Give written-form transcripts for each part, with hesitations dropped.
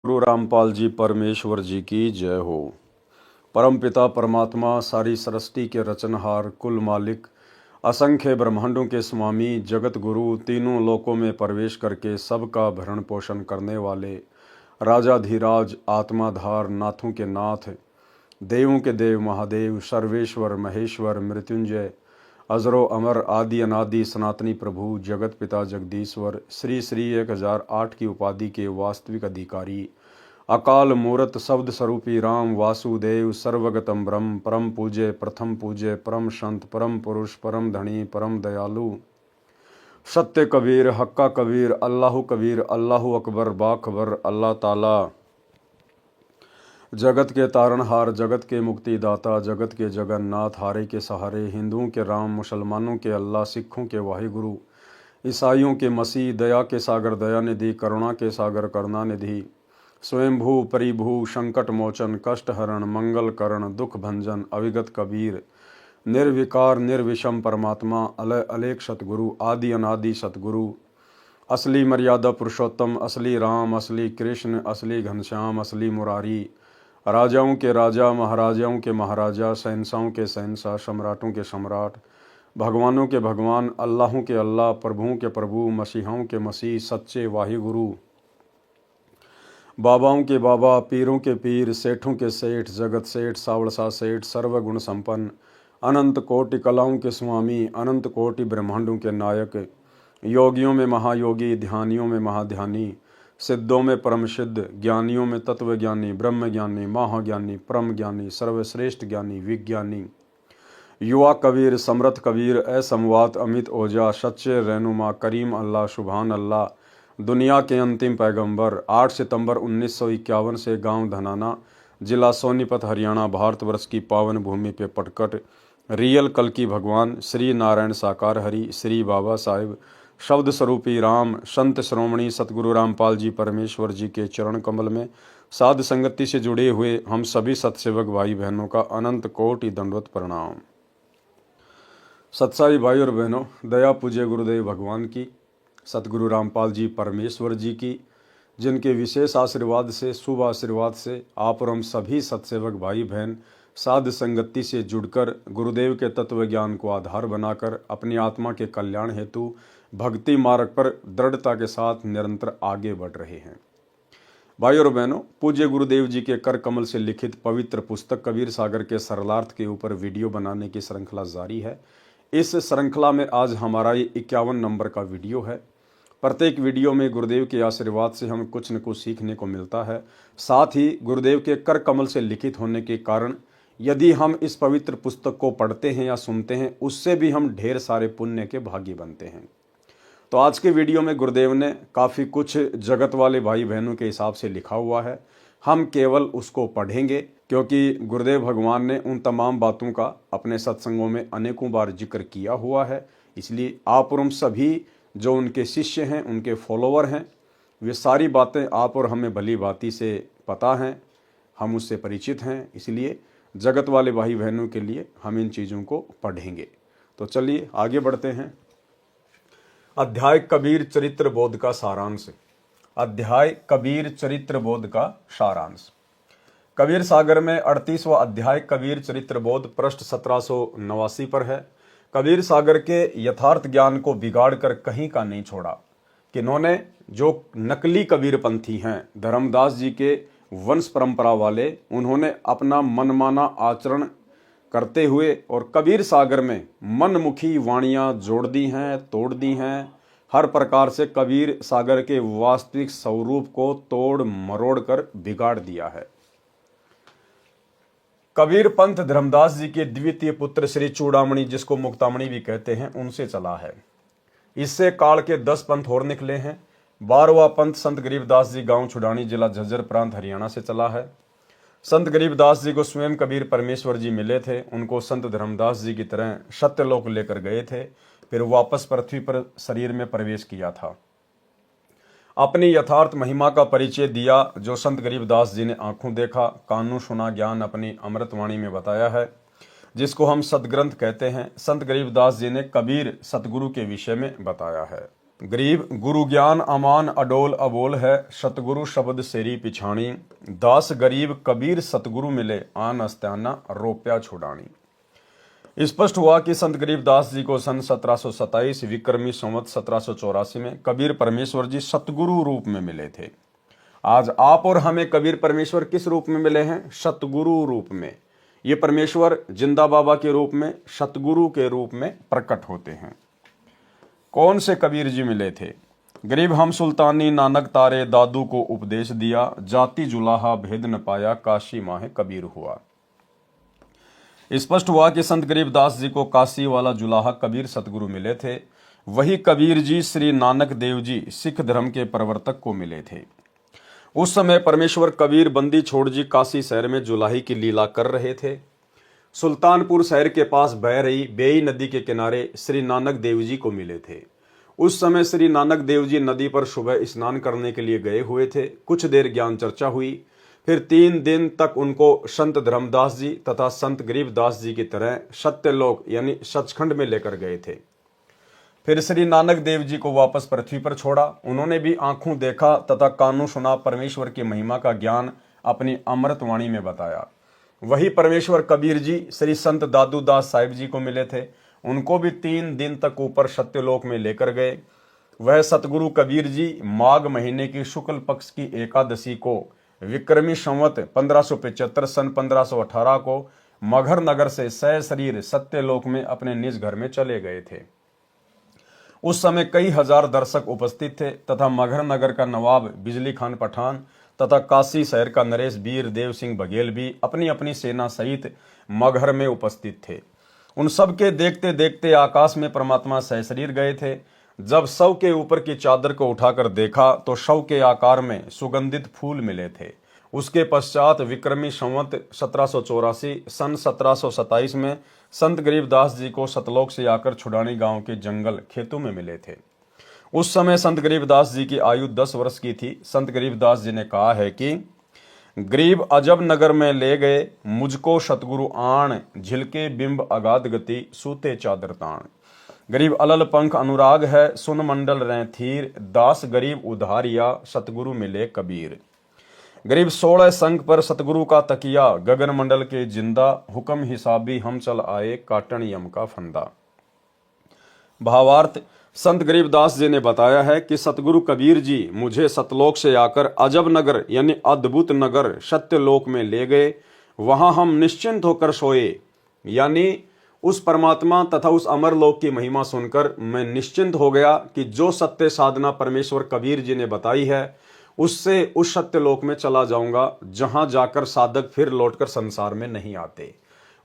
गुरु रामपाल जी परमेश्वर जी की जय हो। परम पिता परमात्मा सारी सृष्टि के रचनहार कुल मालिक असंख्य ब्रह्मांडों के स्वामी जगत गुरु तीनों लोकों में प्रवेश करके सबका भरण पोषण करने वाले राजाधिराज आत्माधार नाथों के नाथ देवों के देव महादेव सर्वेश्वर महेश्वर मृत्युंजय अजरो अमर आदि अनादि सनातनी प्रभु जगत पिता जगदीश्वर श्री श्री 1008 की उपाधि के वास्तविक अधिकारी अकाल मूरत शब्द स्वरूपी राम वासुदेव सर्वगतम ब्रह्म परम पूज्य प्रथम पूज्य परम संत परम पुरुष परम धनी परम दयालु सत्य कबीर हक्का कबीर अल्लाह अकबर बाखबर अल्लाह ताला जगत के तारणहार जगत के मुक्तिदाता जगत के जगन्नाथ हारे के सहारे हिंदुओं के राम मुसलमानों के अल्लाह सिखों के वाहिगुरु ईसाइयों के मसीह दया के सागर दया निधि करुणा के सागर करुणा निधि स्वयंभू परिभू संकट मोचन कष्ट हरण मंगल करण दुख भंजन अविगत कबीर निर्विकार निर्विषम परमात्मा अलय अलेख सतगुरु आदि अनादि सतगुरु असली मर्यादा पुरुषोत्तम असली राम असली कृष्ण असली घनश्याम असली मुरारी राजाओं के राजा महाराजाओं के महाराजा शहंशाहों के शहंशाह सम्राटों के सम्राट भगवानों के भगवान अल्लाहों के अल्लाह प्रभुओं के प्रभु मसीहाओं के मसीह सच्चे वाहिगुरु बाबाओं के बाबा पीरों के पीर सेठों के सेठ जगत सेठ सावड़सा सेठ सर्वगुण संपन्न अनंत कोटि कलाओं के स्वामी अनंत कोटि ब्रह्मांडों के नायक योगियों में महायोगी ध्यानियों में महाध्यानी सिद्धों में परम सिद्ध ज्ञानियों में तत्व ज्ञानी ब्रह्म ज्ञानी महाज्ञानी परम ज्ञानी सर्वश्रेष्ठ ज्ञानी विज्ञानी युवा कबीर समर्थ कबीर असमवात अमित ओजा सच्चे रहनुमा करीम अल्लाह सुभान अल्लाह दुनिया के अंतिम पैगंबर 8 सितंबर 1951 से गांव धनाना जिला सोनीपत हरियाणा भारतवर्ष की पावन भूमि पे पटकट रियल कल की भगवान श्री नारायण साकार हरि श्री बाबा साहिब शब्द स्वरूपी राम संत श्रोमणी सतगुरु रामपाल जी परमेश्वर जी के चरण कमल में साध संगति से जुड़े हुए हम सभी सत्सेवक भाई बहनों का अनंत कोटि दंडवत प्रणाम। सत्साई भाई और बहनों, दया पूज्य गुरुदेव भगवान की सतगुरु रामपाल जी परमेश्वर जी की जिनके विशेष आशीर्वाद से शुभ आशीर्वाद से आप और हम सभी सत्सेवक भाई बहन साध संगति से जुड़कर गुरुदेव के तत्व ज्ञान को आधार बनाकर अपनी आत्मा के कल्याण हेतु भक्ति मार्ग पर दृढ़ता के साथ निरंतर आगे बढ़ रहे हैं। भाई और बहनों, पूज्य गुरुदेव जी के कर कमल से लिखित पवित्र पुस्तक कबीर सागर के सरलार्थ के ऊपर वीडियो बनाने की श्रृंखला जारी है। इस श्रृंखला में आज हमारा ये 51 नंबर का वीडियो है। प्रत्येक वीडियो में गुरुदेव के आशीर्वाद से हमें कुछ न कुछ सीखने को मिलता है। साथ ही गुरुदेव के कर कमल से लिखित होने के कारण यदि हम इस पवित्र पुस्तक को पढ़ते हैं या सुनते हैं, उससे भी हम ढेर सारे पुण्य के भागी बनते हैं। तो आज के वीडियो में गुरुदेव ने काफ़ी कुछ जगत वाले भाई बहनों के हिसाब से लिखा हुआ है। हम केवल उसको पढ़ेंगे क्योंकि गुरुदेव भगवान ने उन तमाम बातों का अपने सत्संगों में अनेकों बार जिक्र किया हुआ है। इसलिए आप और हम सभी जो उनके शिष्य हैं, उनके फॉलोवर हैं, वे सारी बातें आप और हमें भली भांति से पता हैं, हम उससे परिचित हैं। इसलिए जगत वाले भाई बहनों के लिए हम इन चीज़ों को पढ़ेंगे। तो चलिए आगे बढ़ते हैं। अध्याय कबीर चरित्र बोध का सारांश। अध्याय कबीर चरित्र बोध का सारांश। कबीर सागर में 38वां अध्याय कबीर चरित्र बोध पृष्ठ 1789 पर है। कबीर सागर के यथार्थ ज्ञान को बिगाड़ कर कहीं का नहीं छोड़ा कि इन्होंने जो नकली कबीर पंथी हैं, धर्मदास जी के वंश परंपरा वाले, उन्होंने अपना मनमाना आचरण करते हुए और कबीर सागर में मनमुखी वाणियां जोड़ दी हैं, तोड़ दी हैं। हर प्रकार से कबीर सागर के वास्तविक स्वरूप को तोड़ मरोड़ कर बिगाड़ दिया है। कबीर पंथ धर्मदास जी के द्वितीय पुत्र श्री चूड़ामणि, जिसको मुक्तामणि भी कहते हैं, उनसे चला है। इससे काल के 10 पंथ और निकले हैं। 12वां पंथ संत गरीबदास जी गांव छुड़ानी जिला झज्जर प्रांत हरियाणा से चला है। संत गरीबदास जी को स्वयं कबीर परमेश्वर जी मिले थे। उनको संत धर्मदास जी की तरह सत्यलोक लेकर गए थे, फिर वापस पृथ्वी पर शरीर में प्रवेश किया था। अपनी यथार्थ महिमा का परिचय दिया जो संत गरीबदास जी ने आंखों देखा, कानों सुना, ज्ञान अपनी अमृतवाणी में बताया है, जिसको हम सदग्रंथ कहते हैं। संत गरीबदास जी ने कबीर सतगुरु के विषय में बताया है। गरीब गुरु ज्ञान अमान अडोल अबोल है, सतगुरु शब्द सेरी पिछाणी, दास गरीब कबीर सतगुरु मिले, आन अस्त्याना रोप्या छुड़ानी। स्पष्ट हुआ कि संत गरीबदास जी को सन 1727 विक्रमी संवत 1784 में कबीर परमेश्वर जी सतगुरु रूप में मिले थे। आज आप और हमें कबीर परमेश्वर किस रूप में मिले हैं? सतगुरु रूप में। ये परमेश्वर जिंदा बाबा के रूप में, सतगुरु के रूप में प्रकट होते हैं। कौन से कबीर जी मिले थे? गरीब हम सुल्तानी नानक तारे, दादू को उपदेश दिया, जाति जुलाहा भेद न पाया, काशी माहे कबीर हुआ। स्पष्ट हुआ कि संत गरीबदास जी को काशी वाला जुलाहा कबीर सतगुरु मिले थे। वही कबीर जी श्री नानक देव जी सिख धर्म के प्रवर्तक को मिले थे। उस समय परमेश्वर कबीर बंदी छोड़ जी काशी शहर में जुलाही की लीला कर रहे थे। सुल्तानपुर शहर के पास बह रही बेई नदी के किनारे श्री नानक देव जी को मिले थे। उस समय श्री नानक देव जी नदी पर सुबह स्नान करने के लिए गए हुए थे। कुछ देर ज्ञान चर्चा हुई, फिर 3 दिन तक उनको संत धर्मदास जी तथा संत गरीबदास जी की तरह सत्यलोक यानी सचखंड में लेकर गए थे। फिर श्री नानक देव जी को वापस पृथ्वी पर छोड़ा। उन्होंने भी आंखों देखा तथा कानों सुना, परमेश्वर की महिमा का ज्ञान अपनी अमृत वाणी में बताया। वही परमेश्वर कबीर जी श्री संत दादू दास साहिब जी को मिले थे। उनको भी 3 दिन तक ऊपर सत्यलोक में लेकर गए। वह सतगुरु कबीर जी माघ महीने की शुक्ल पक्ष की एकादशी को विक्रमी संवत 1575 सन 1518 को मगहर नगर से सशरीर सत्यलोक में अपने निज घर में चले गए थे। उस समय कई हजार दर्शक उपस्थित थे तथा मगहर नगर का नवाब बिजली खान पठान तथा काशी शहर का नरेश वीर देव सिंह बघेल भी अपनी अपनी सेना सहित मगहर में उपस्थित थे। उन सब के देखते देखते आकाश में परमात्मा सशरीर गए थे। जब शव के ऊपर की चादर को उठाकर देखा तो शव के आकार में सुगंधित फूल मिले थे। उसके पश्चात विक्रमी संवत 1784 सन 1727 में संत गरीबदास जी को सतलोक से आकर छुड़ानी गांव के जंगल खेतों में मिले थे। उस समय संत गरीबदास जी की आयु 10 वर्ष की थी। संत गरीबदास जी ने कहा है कि गरीब अजब नगर में ले गए मुझको सतगुरु आण, झिलके बिंब अगाध गति सूते चादर ताण। गरीब अलल पंख अनुराग है, सुन मंडल रहें थीर, दास गरीब उधारिया सतगुरु मिले कबीर। गरीब 16 संख पर सतगुरु का तकिया, गगन मंडल के जिंदा, हुक्म हिसाबी हम चल आए, काटन यम का फंदा। भावार्थ, संत गरीबदास जी ने बताया है कि सतगुरु कबीर जी मुझे सतलोक से आकर अजब नगर यानी अद्भुत नगर सत्यलोक में ले गए। वहां हम निश्चिंत होकर सोए, यानी उस परमात्मा तथा उस अमरलोक की महिमा सुनकर मैं निश्चिंत हो गया कि जो सत्य साधना परमेश्वर कबीर जी ने बताई है उससे उस सत्यलोक में चला जाऊंगा, जहां जाकर साधक फिर लौटकर संसार में नहीं आते।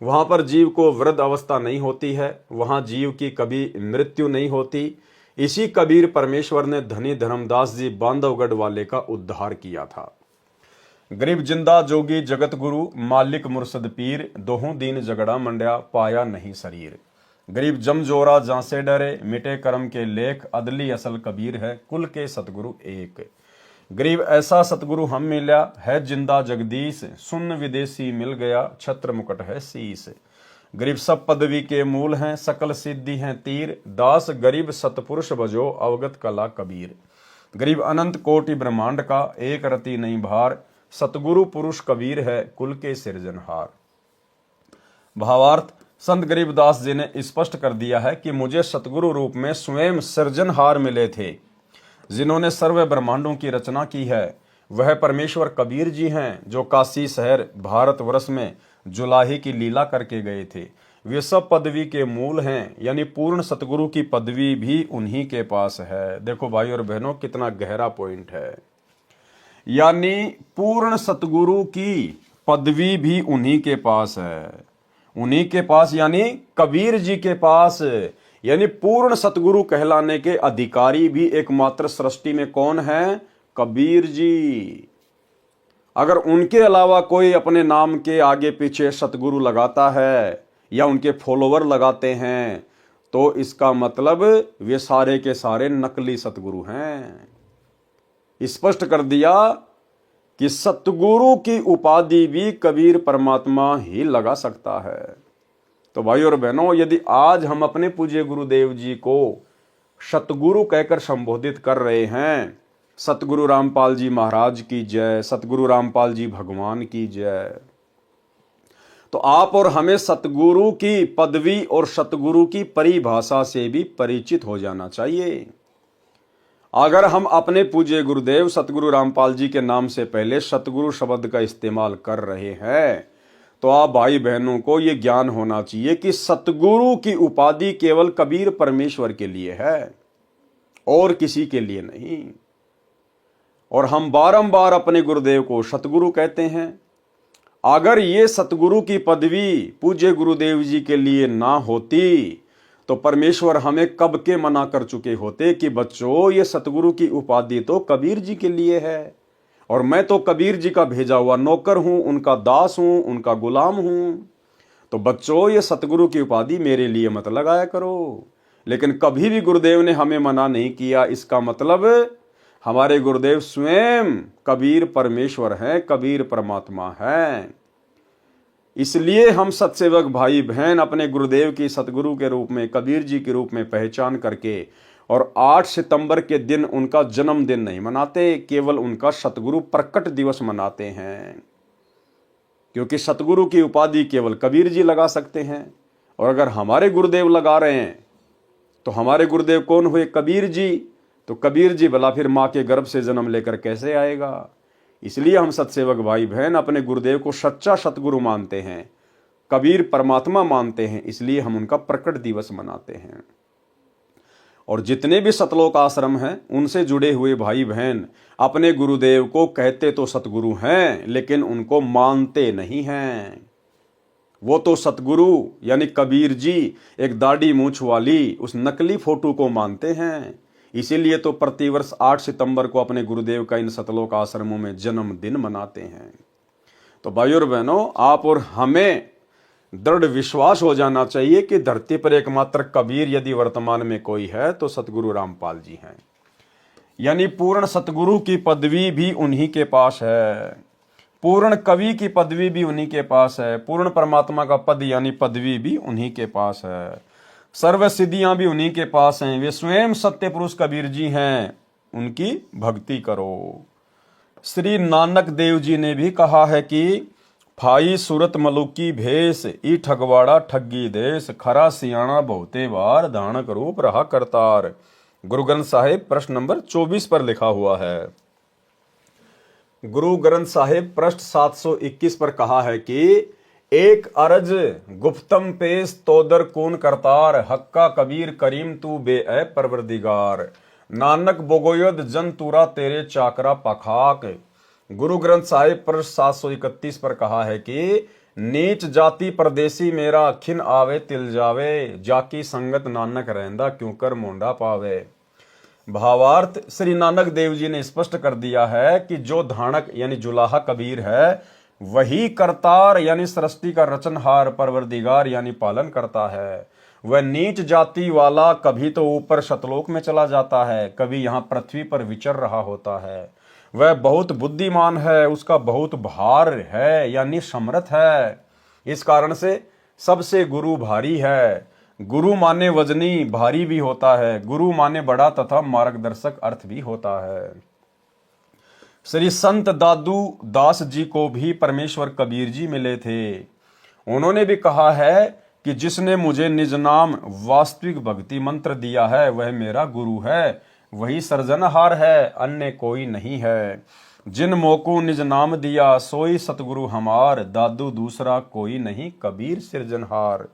वहां पर जीव को वृद्ध अवस्था नहीं होती है, वहां जीव की कभी मृत्यु नहीं होती। इसी कबीर परमेश्वर ने धनी धर्मदास जी बांधवगढ़ वाले का उद्धार किया था। गरीब जिंदा जोगी जगत गुरु, मालिक मुर्शद पीर, दोहों दीन झगड़ा मंड्या, पाया नहीं शरीर। गरीब जमजोरा जांसे डरे, मिटे कर्म के लेख, अदली असल कबीर है, कुल के सतगुरु एक। गरीब ऐसा सतगुरु हम मिला है जिंदा जगदीश, सुन विदेशी मिल गया, छत्र मुकुट है शीस। गरीब सब पदवी के मूल हैं, सकल सिद्धि हैं तीर, दास गरीब सतपुरुष बजो, अवगत कला कबीर। गरीब अनंत कोटि ब्रह्मांड का, एक रति नहीं भार, सतगुरु पुरुष कबीर है, कुल के सिरजनहार। भावार्थ, संत गरीबदास जी ने स्पष्ट कर दिया है कि मुझे सतगुरु रूप में स्वयं सृजनहार मिले थे। जिन्होंने सर्व ब्रह्मांडों की रचना की है वह परमेश्वर कबीर जी हैं, जो काशी शहर भारतवर्ष में जुलाही की लीला करके गए थे। वे सब पदवी के मूल हैं, यानी पूर्ण सतगुरु की पदवी भी उन्हीं के पास है। देखो भाई और बहनों, कितना गहरा पॉइंट है। यानी पूर्ण सतगुरु की पदवी भी उन्हीं के पास है। उन्हीं के पास यानी कबीर जी के पास, यानी पूर्ण सतगुरु कहलाने के अधिकारी भी एकमात्र सृष्टि में कौन है? कबीर जी। अगर उनके अलावा कोई अपने नाम के आगे पीछे सतगुरु लगाता है या उनके फॉलोवर लगाते हैं तो इसका मतलब वे सारे के सारे नकली सतगुरु हैं। स्पष्ट कर दिया कि सतगुरु की उपाधि भी कबीर परमात्मा ही लगा सकता है। तो भाई और बहनों, यदि आज हम अपने पूज्य गुरुदेव जी को सतगुरु कहकर संबोधित कर रहे हैं। सतगुरु रामपाल जी महाराज की जय, सतगुरु रामपाल जी भगवान की जय। तो आप और हमें सतगुरु की पदवी और सतगुरु की परिभाषा से भी परिचित हो जाना चाहिए। अगर हम अपने पूज्य गुरुदेव सतगुरु रामपाल जी के नाम से पहले सतगुरु शब्द का इस्तेमाल कर रहे हैं, तो आप भाई बहनों को यह ज्ञान होना चाहिए कि सतगुरु की उपाधि केवल कबीर परमेश्वर के लिए है और किसी के लिए नहीं। और हम बारंबार अपने गुरुदेव को सतगुरु कहते हैं। अगर ये सतगुरु की पदवी पूज्य गुरुदेव जी के लिए ना होती तो परमेश्वर हमें कब के मना कर चुके होते कि बच्चों ये सतगुरु की उपाधि तो कबीर जी के लिए है और मैं तो कबीर जी का भेजा हुआ नौकर हूं, उनका दास हूं, उनका गुलाम हूं। तो बच्चों ये सतगुरु की उपाधि मेरे लिए मत लगाया करो। लेकिन कभी भी गुरुदेव ने हमें मना नहीं किया। इसका मतलब हमारे गुरुदेव स्वयं कबीर परमेश्वर हैं, कबीर परमात्मा हैं। इसलिए हम सत्सेवक भाई बहन अपने गुरुदेव की सतगुरु के रूप में, कबीर जी के रूप में पहचान करके और 8 सितंबर के दिन उनका जन्मदिन नहीं मनाते, केवल उनका सतगुरु प्रकट दिवस मनाते हैं। क्योंकि सतगुरु की उपाधि केवल कबीर जी लगा सकते हैं और अगर हमारे गुरुदेव लगा रहे हैं तो हमारे गुरुदेव कौन हुए? कबीर जी। तो कबीर जी भला फिर माँ के गर्भ से जन्म लेकर कैसे आएगा? इसलिए हम सत्सेवक भाई बहन अपने गुरुदेव को सच्चा सतगुरु मानते हैं, कबीर परमात्मा मानते हैं, इसलिए हम उनका प्रकट दिवस मनाते हैं। और जितने भी सतलोक आश्रम हैं उनसे जुड़े हुए भाई बहन अपने गुरुदेव को कहते तो सतगुरु हैं लेकिन उनको मानते नहीं हैं। वो तो सतगुरु यानी कबीर जी एक दाढ़ी मूछ वाली उस नकली फोटो को मानते हैं। इसीलिए तो प्रतिवर्ष 8 सितंबर को अपने गुरुदेव का इन सतलोक आश्रमों में जन्मदिन मनाते हैं। तो भाइयों और बहनों, आप और हमें दृढ़ विश्वास हो जाना चाहिए कि धरती पर एकमात्र कबीर यदि वर्तमान में कोई है तो सतगुरु रामपाल जी हैं। यानी पूर्ण सतगुरु की पदवी भी उन्हीं के पास है, पूर्ण कवि की पदवी भी उन्हीं के पास है, पूर्ण परमात्मा का पद यानी पदवी भी उन्हीं के पास है, सर्व सिद्धियां भी उन्हीं के पास हैं। वे स्वयं सत्य पुरुष कबीर जी हैं, उनकी भक्ति करो। श्री नानक देव जी ने भी कहा है कि फाई सूरत मलुकी भेष ई ठगवाड़ा ठगी देश खरा सियाणा बहुते बार धानक रूप रहा करतार। गुरु ग्रंथ साहिब प्रश्न नंबर 24 पर लिखा हुआ है। गुरु ग्रंथ साहिब पृष्ठ 721 पर कहा है कि एक अरज गुप्तम पेश तोदर कून करतार हक्का कबीर करीम तू बे ए परवरदिगार नानक बोगोयद जन तूरा तेरे चाकरा पखाक। गुरु ग्रंथ साहिब पृष्ठ 731 पर कहा है कि नीच जाति परदेसी मेरा खिन आवे तिल जावे जाकी संगत नानक रहंदा क्यों कर मोंडा पावे। भावार्थ श्री नानक देव जी ने स्पष्ट कर दिया है कि जो धानक यानी जुलाहा कबीर है वही करतार यानी सृष्टि का रचनहार परवरदिगार यानी पालन करता है। वह नीच जाति वाला कभी तो ऊपर शतलोक में चला जाता है, कभी यहाँ पृथ्वी पर विचर रहा होता है। वह बहुत बुद्धिमान है, उसका बहुत भार है यानी समर्थ है। इस कारण से सबसे गुरु भारी है। गुरु माने वजनी भारी भी होता है, गुरु माने बड़ा तथा मार्गदर्शक अर्थ भी होता है। श्री संत दादू दास जी को भी परमेश्वर कबीर जी मिले थे। उन्होंने भी कहा है कि जिसने मुझे निज नाम वास्तविक भक्ति मंत्र दिया है वह मेरा गुरु है, वही सृजनहार है, अन्य कोई नहीं है। जिन मोको निज नाम दिया सोई सतगुरु हमार, दादू दूसरा कोई नहीं कबीर सृजनहार।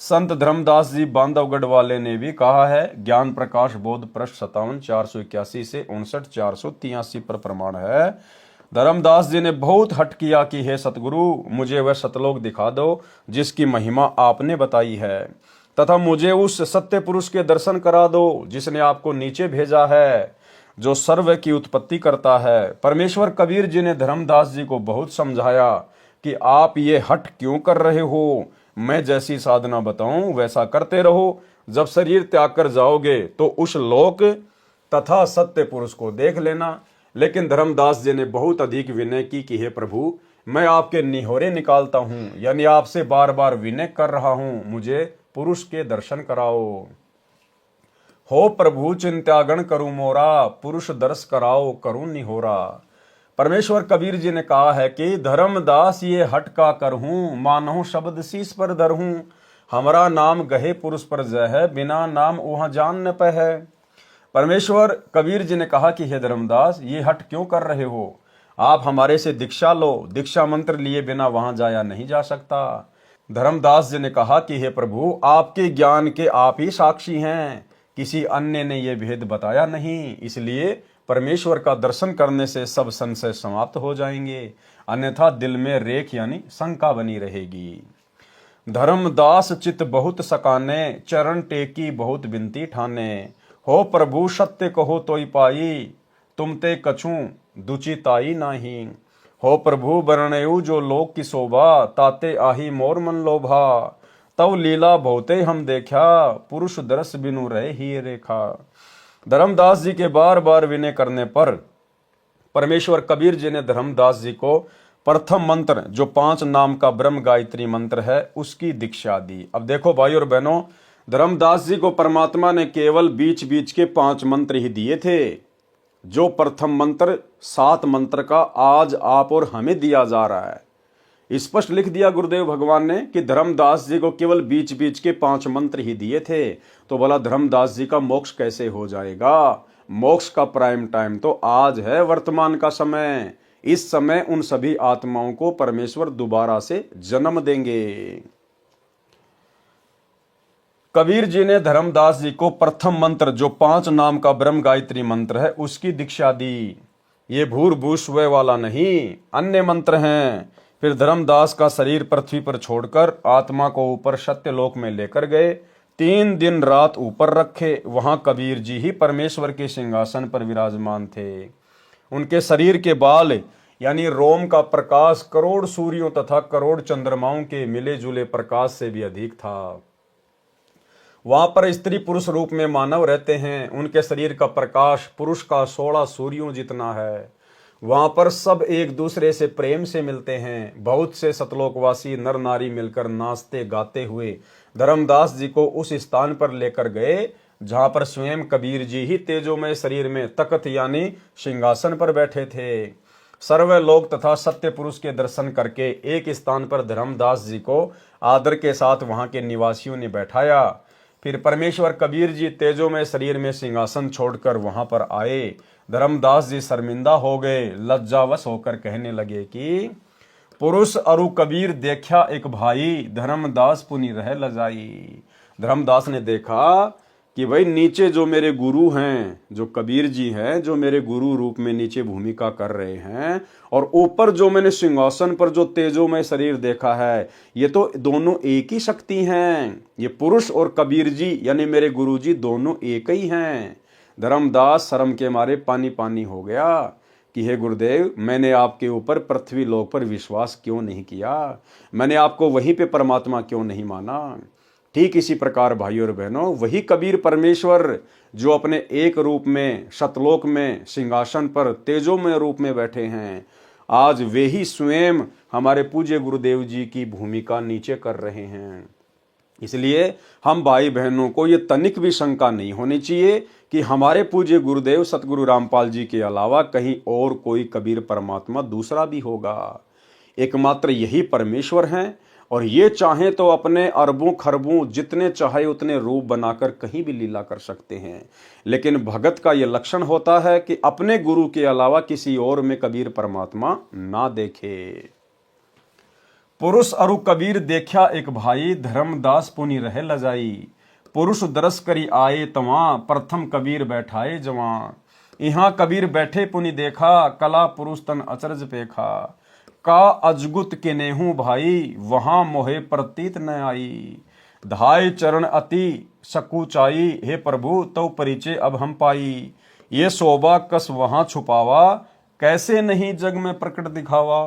संत धर्मदास जी बांधवगढ़ वाले ने भी कहा है, ज्ञान प्रकाश बोध पृष्ठ 57 481 से 59 483 पर प्रमाण है। धर्मदास जी ने बहुत हट किया कि हे सतगुरु मुझे वह सतलोक दिखा दो जिसकी महिमा आपने बताई है, तथा मुझे उस सत्य पुरुष के दर्शन करा दो जिसने आपको नीचे भेजा है, जो सर्व की उत्पत्ति करता है। परमेश्वर कबीर जी ने धर्मदास जी को बहुत समझाया कि आप ये हट क्यों कर रहे हो, मैं जैसी साधना बताऊं वैसा करते रहो। जब शरीर त्याग कर जाओगे तो उस लोक तथा सत्य पुरुष को देख लेना। लेकिन धर्मदास जी ने बहुत अधिक विनय की कि हे प्रभु मैं आपके निहोरे निकालता हूं, यानी आपसे बार बार विनय कर रहा हूं, मुझे पुरुष के दर्शन कराओ। हो प्रभु चिंत्यागण करूं मोरा, पुरुष दर्श कराओ करूं निहोरा। परमेश्वर कबीर जी ने कहा है कि धर्मदास ये हट का करहूं, मानहूं शब्द शीस पर धरहूं। हमारा नाम गहे पुरुष पर जय है, बिना नाम वहां जान न पह है। परमेश्वर कबीर जी ने कहा कि हे धर्मदास, ये हट क्यों कर रहे हो? आप हमारे से दीक्षा लो, दीक्षा मंत्र लिए बिना वहां जाया नहीं जा सकता। धर्मदास जी ने कहा कि हे प्रभु, आपके ज्ञान के आप ही साक्षी हैं, किसी अन्य ने यह भेद बताया नहीं, इसलिए परमेश्वर का दर्शन करने से सब संशय समाप्त हो जाएंगे, अन्यथा दिल में रेख यानी शंका बनी रहेगी। धर्मदास चित बहुत सकाने, चरण टेकी बहुत बिनती ठाने। हो प्रभु सत्य कहो तोई पाई, तुम ते कछू दुचिताई नाही। हो प्रभु बरणयु जो लोक की शोभा, ताते आही मोर मन लोभा। तव लीला बहुते हम देखा, पुरुष दरस बिनु रहे ही रेखा। धर्मदास जी के बार बार विनय करने पर परमेश्वर कबीर जी ने धर्मदास जी को प्रथम मंत्र, जो 5 नाम का ब्रह्म गायत्री मंत्र है, उसकी दीक्षा दी। अब देखो भाई और बहनों, धर्मदास जी को परमात्मा ने केवल बीच बीच के 5 मंत्र ही दिए थे। जो प्रथम मंत्र 7 मंत्र का आज आप और हमें दिया जा रहा है, स्पष्ट लिख दिया गुरुदेव भगवान ने कि धर्मदास जी को केवल बीच बीच के 5 मंत्र ही दिए थे। तो बोला धर्मदास जी का मोक्ष कैसे हो जाएगा? मोक्ष का प्राइम टाइम तो आज है, वर्तमान का समय। इस समय उन सभी आत्माओं को परमेश्वर दोबारा से जन्म देंगे। कबीर जी ने धर्मदास जी को प्रथम मंत्र, जो 5 नाम का ब्रह्म गायत्री मंत्र है, उसकी दीक्षा दी। ये भूर्भुव स्व वाला नहीं, अन्य मंत्र हैं। फिर धर्मदास का शरीर पृथ्वी पर छोड़कर आत्मा को ऊपर सत्यलोक में लेकर गए। 3 दिन रात ऊपर रखे। वहां कबीर जी ही परमेश्वर के सिंहासन पर विराजमान थे। उनके शरीर के बाल यानी रोम का प्रकाश करोड़ सूर्यों तथा करोड़ चंद्रमाओं के मिले जुले प्रकाश से भी अधिक था। वहां पर स्त्री पुरुष रूप में मानव रहते हैं। उनके शरीर का प्रकाश पुरुष का 16 सूर्यों जितना है। वहां पर सब एक दूसरे से प्रेम से मिलते हैं। बहुत से सतलोकवासी नर नारी मिलकर नाचते गाते हुए धर्मदास जी को उस स्थान पर लेकर गए जहां पर स्वयं कबीर जी ही तेजोमय शरीर में तख्त यानी सिंहासन पर बैठे थे। सर्व लोक तथा सत्य पुरुष के दर्शन करके एक स्थान पर धर्मदास जी को आदर के साथ वहां के निवासियों ने बैठाया। फिर परमेश्वर कबीर जी तेजोमय शरीर में सिंहासन छोड़कर वहां पर आए। धर्मदास जी शर्मिंदा हो गए, लज्जावश होकर कहने लगे कि पुरुष अरु कबीर देखा एक भाई, धर्मदास पुनि रह लजाई। धर्मदास ने देखा कि भाई नीचे जो मेरे गुरु हैं, जो कबीर जी हैं, जो मेरे गुरु रूप में नीचे भूमिका कर रहे हैं, और ऊपर जो मैंने सिंहासन पर जो तेजोमय शरीर देखा है, ये तो दोनों एक ही शक्ति हैं। ये पुरुष और कबीर जी यानी मेरे गुरु जी दोनों एक ही हैं। धर्मदास शर्म के मारे पानी पानी हो गया कि हे गुरुदेव, मैंने आपके ऊपर पृथ्वी लोक पर विश्वास क्यों नहीं किया? मैंने आपको वहीं पे परमात्मा क्यों नहीं माना? ठीक इसी प्रकार भाइयों और बहनों, वही कबीर परमेश्वर जो अपने एक रूप में सतलोक में सिंहासन पर तेजोमय रूप में बैठे हैं, आज वे ही स्वयं हमारे पूज्य गुरुदेव जी की भूमिका नीचे कर रहे हैं। इसलिए हम भाई बहनों को ये तनिक भी शंका नहीं होनी चाहिए कि हमारे पूज्य गुरुदेव सतगुरु रामपाल जी के अलावा कहीं और कोई कबीर परमात्मा दूसरा भी होगा। एकमात्र यही परमेश्वर हैं, और ये चाहे तो अपने अरबों खरबों जितने चाहे उतने रूप बनाकर कहीं भी लीला कर सकते हैं। लेकिन भगत का ये लक्षण होता है कि अपने गुरु के अलावा किसी और में कबीर परमात्मा ना देखे। पुरुष अरु कबीर देखा एक भाई, धर्मदास पुनि रहे लजाई। पुरुष दरस करी आए तवां, प्रथम कबीर बैठाए जवां। यहाँ कबीर बैठे पुनि देखा, कला पुरुष तन अचरज पेखा। का अजगुत के नेहू भाई, वहां मोहे प्रतीत न आई। धाय चरण अति सकुचाई, हे प्रभु तव परिचय अब हम पाई। ये शोभा कस वहां छुपावा, कैसे नहीं जग में प्रकट दिखावा।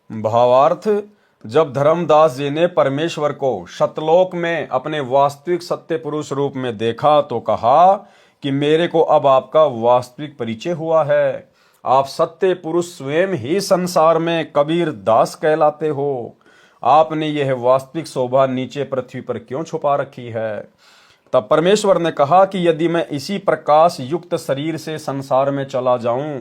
भावार्थ, जब धर्मदास जी ने परमेश्वर को सतलोक में अपने वास्तविक सत्य पुरुष रूप में देखा तो कहा कि मेरे को अब आपका वास्तविक परिचय हुआ है। आप सत्य पुरुष स्वयं ही संसार में कबीर दास कहलाते हो। आपने यह वास्तविक शोभा नीचे पृथ्वी पर क्यों छुपा रखी है? तब परमेश्वर ने कहा कि यदि मैं इसी प्रकाश युक्त शरीर से संसार में चला जाऊं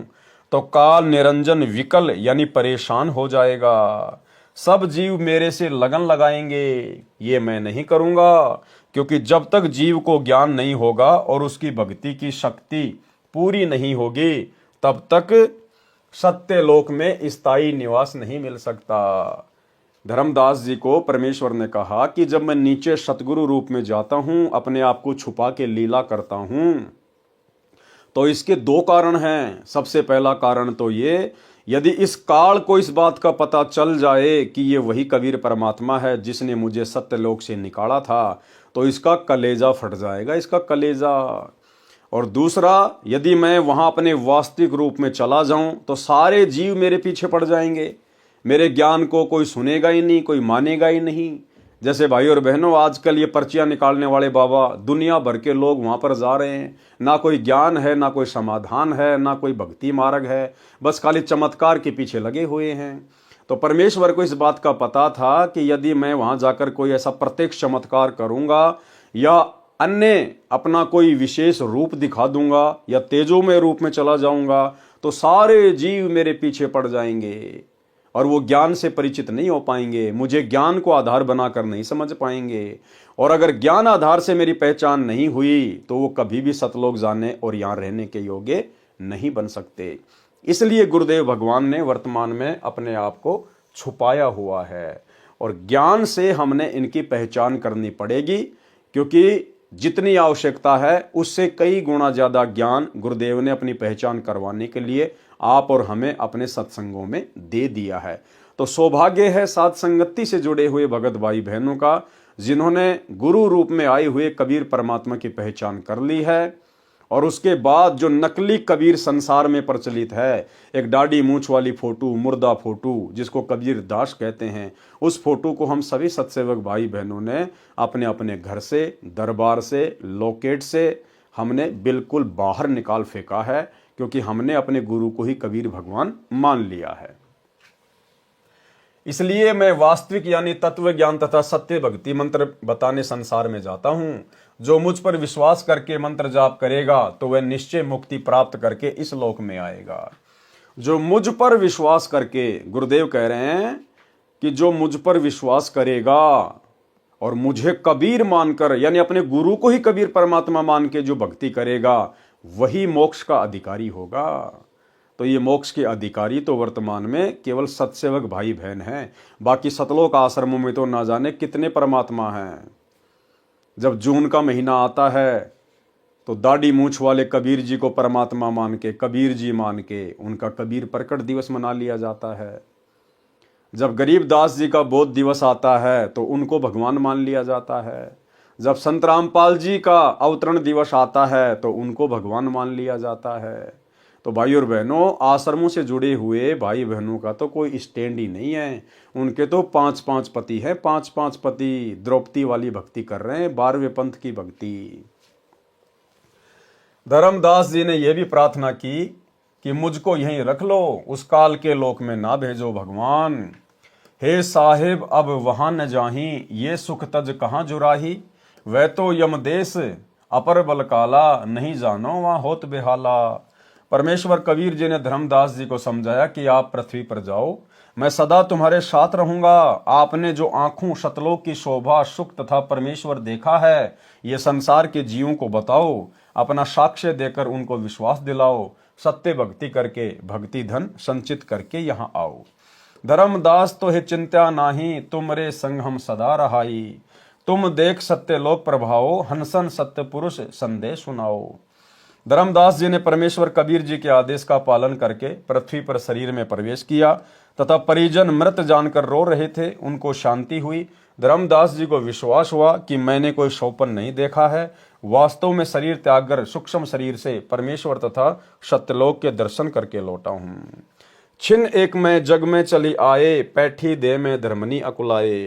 तो काल निरंजन विकल यानी परेशान हो जाएगा। सब जीव मेरे से लगन लगाएंगे, ये मैं नहीं करूंगा, क्योंकि जब तक जीव को ज्ञान नहीं होगा और उसकी भक्ति की शक्ति पूरी नहीं होगी तब तक सत्य लोक में स्थायी निवास नहीं मिल सकता। धर्मदास जी को परमेश्वर ने कहा कि जब मैं नीचे सतगुरु रूप में जाता हूं, अपने आप को छुपा के लीला करता हूं, तो इसके दो कारण हैं। सबसे पहला कारण तो ये, यदि इस काल को इस बात का पता चल जाए कि ये वही कबीर परमात्मा है जिसने मुझे सत्यलोक से निकाला था, तो इसका कलेजा फट जाएगा, इसका कलेजा। और दूसरा, यदि मैं वहां अपने वास्तविक रूप में चला जाऊं तो सारे जीव मेरे पीछे पड़ जाएंगे, मेरे ज्ञान को कोई सुनेगा ही नहीं, कोई मानेगा ही नहीं। जैसे भाई और बहनों, आजकल ये पर्चियां निकालने वाले बाबा, दुनिया भर के लोग वहां पर जा रहे हैं। ना कोई ज्ञान है, ना कोई समाधान है, ना कोई भक्ति मार्ग है, बस खाली चमत्कार के पीछे लगे हुए हैं। तो परमेश्वर को इस बात का पता था कि यदि मैं वहां जाकर कोई ऐसा प्रत्यक्ष चमत्कार करूंगा या अन्य अपना कोई विशेष रूप दिखा दूंगा या तेजोमय रूप में चला जाऊंगा तो सारे जीव मेरे पीछे पड़ जाएंगे और वो ज्ञान से परिचित नहीं हो पाएंगे, मुझे ज्ञान को आधार बनाकर नहीं समझ पाएंगे। और अगर ज्ञान आधार से मेरी पहचान नहीं हुई तो वो कभी भी सतलोक जाने और यहाँ रहने के योग्य नहीं बन सकते। इसलिए गुरुदेव भगवान ने वर्तमान में अपने आप को छुपाया हुआ है और ज्ञान से हमने इनकी पहचान करनी पड़ेगी, क्योंकि जितनी आवश्यकता है उससे कई गुना ज्यादा ज्ञान गुरुदेव ने अपनी पहचान करवाने के लिए आप और हमें अपने सत्संगों में दे दिया है। तो सौभाग्य है साथ संगति से जुड़े हुए भगत भाई बहनों का, जिन्होंने गुरु रूप में आए हुए कबीर परमात्मा की पहचान कर ली है। और उसके बाद जो नकली कबीर संसार में प्रचलित है, एक दाढ़ी मूंछ वाली फोटो, मुर्दा फोटो जिसको कबीर दास कहते हैं, उस फोटो को हम सभी सत्सेवक भाई बहनों ने अपने अपने घर से, दरबार से, लोकेट से हमने बिल्कुल बाहर निकाल फेंका है, क्योंकि हमने अपने गुरु को ही कबीर भगवान मान लिया है। इसलिए मैं वास्तविक यानी तत्व ज्ञान तथा सत्य भक्ति मंत्र बताने संसार में जाता हूं। जो मुझ पर विश्वास करके मंत्र जाप करेगा तो वह निश्चय मुक्ति प्राप्त करके इस लोक में आएगा। जो मुझ पर विश्वास करके, गुरुदेव कह रहे हैं कि जो मुझ पर विश्वास करेगा और मुझे कबीर मानकर यानी अपने गुरु को ही कबीर परमात्मा मान के जो भक्ति करेगा वही मोक्ष का अधिकारी होगा। तो ये मोक्ष के अधिकारी तो वर्तमान में केवल सत्सेवक भाई बहन हैं। बाकी सतलोक आश्रमों में तो ना जाने कितने परमात्मा हैं। जब जून का महीना आता है तो दाढ़ी मूंछ वाले कबीर जी को परमात्मा मान के, कबीर जी मान के उनका कबीर प्रकट दिवस मना लिया जाता है। जब गरीबदास जी का बोध दिवस आता है तो उनको भगवान मान लिया जाता है। जब संत रामपाल जी का अवतरण दिवस आता है तो उनको भगवान मान लिया जाता है। तो भाई और बहनों, आश्रमों से जुड़े हुए भाई बहनों का तो कोई स्टैंड ही नहीं है। उनके तो 5-5 पति हैं, 5-5 पति द्रौपदी वाली भक्ति कर रहे हैं, 12वें पंथ की भक्ति। धर्मदास जी ने यह भी प्रार्थना की कि मुझको यहीं रख लो, उस काल के लोक में ना भेजो भगवान। हे साहिब अब वहां न जाही, ये सुख तज कहाँ जुराही। वह तो यमदेश अपर बल काला, नहीं जानो वहां होत बेहाला। परमेश्वर कबीर जी ने धर्मदास जी को समझाया कि आप पृथ्वी पर जाओ, मैं सदा तुम्हारे साथ रहूंगा। आपने जो आंखों सतलोक की शोभा, सुख तथा परमेश्वर देखा है, ये संसार के जीवों को बताओ, अपना साक्ष्य देकर उनको विश्वास दिलाओ। सत्य भक्ति करके भक्ति धन संचित करके यहाँ आओ। धर्मदास तो है चिंता नाही, तुमरे संग हम सदा रहाई। तुम देख सत्य लोक प्रभाओ, हंसन सत्य पुरुष संदेश सुनाओ। धर्मदास जी ने परमेश्वर कबीर जी के आदेश का पालन करके पृथ्वी पर शरीर में प्रवेश किया तथा परिजन मृत जानकर रो रहे थे, उनको शांति हुई। धर्मदास जी को विश्वास हुआ कि मैंने कोई स्वप्न नहीं देखा है, वास्तव में शरीर त्याग कर सूक्ष्म शरीर से परमेश्वर तथा सत्यलोक के दर्शन करके लौटा हूं। छिन एक में जग में चली आए, पैठी दे में धर्मनी अकुलाए।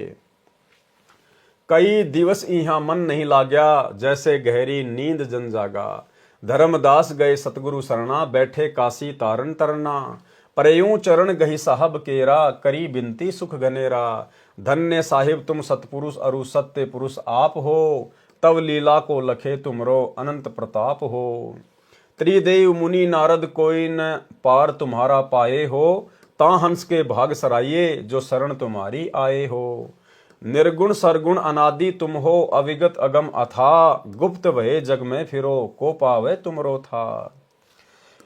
कई दिवस यहाँ मन नहीं लाग्या, जैसे गहरी नींद जन जागा। धर्मदास गए सतगुरु शरणा, बैठे काशी तारन तरना। परयूं चरण गही साहब केरा, करी बिनती सुख गनेरा। धन्य साहिब तुम सतपुरुष अरु सत्य पुरुष आप हो, तब लीला को लखे तुमरो अनंत प्रताप हो। त्रिदेव मुनि नारद कोई न पार तुम्हारा पाए हो, ता हंस के भाग सराइये जो शरण तुम्हारी आए हो। निर्गुण सरगुण अनादि तुम हो, अविगत अगम अथा, गुप्त भये जग में फिरो, को पावे तुमरो था।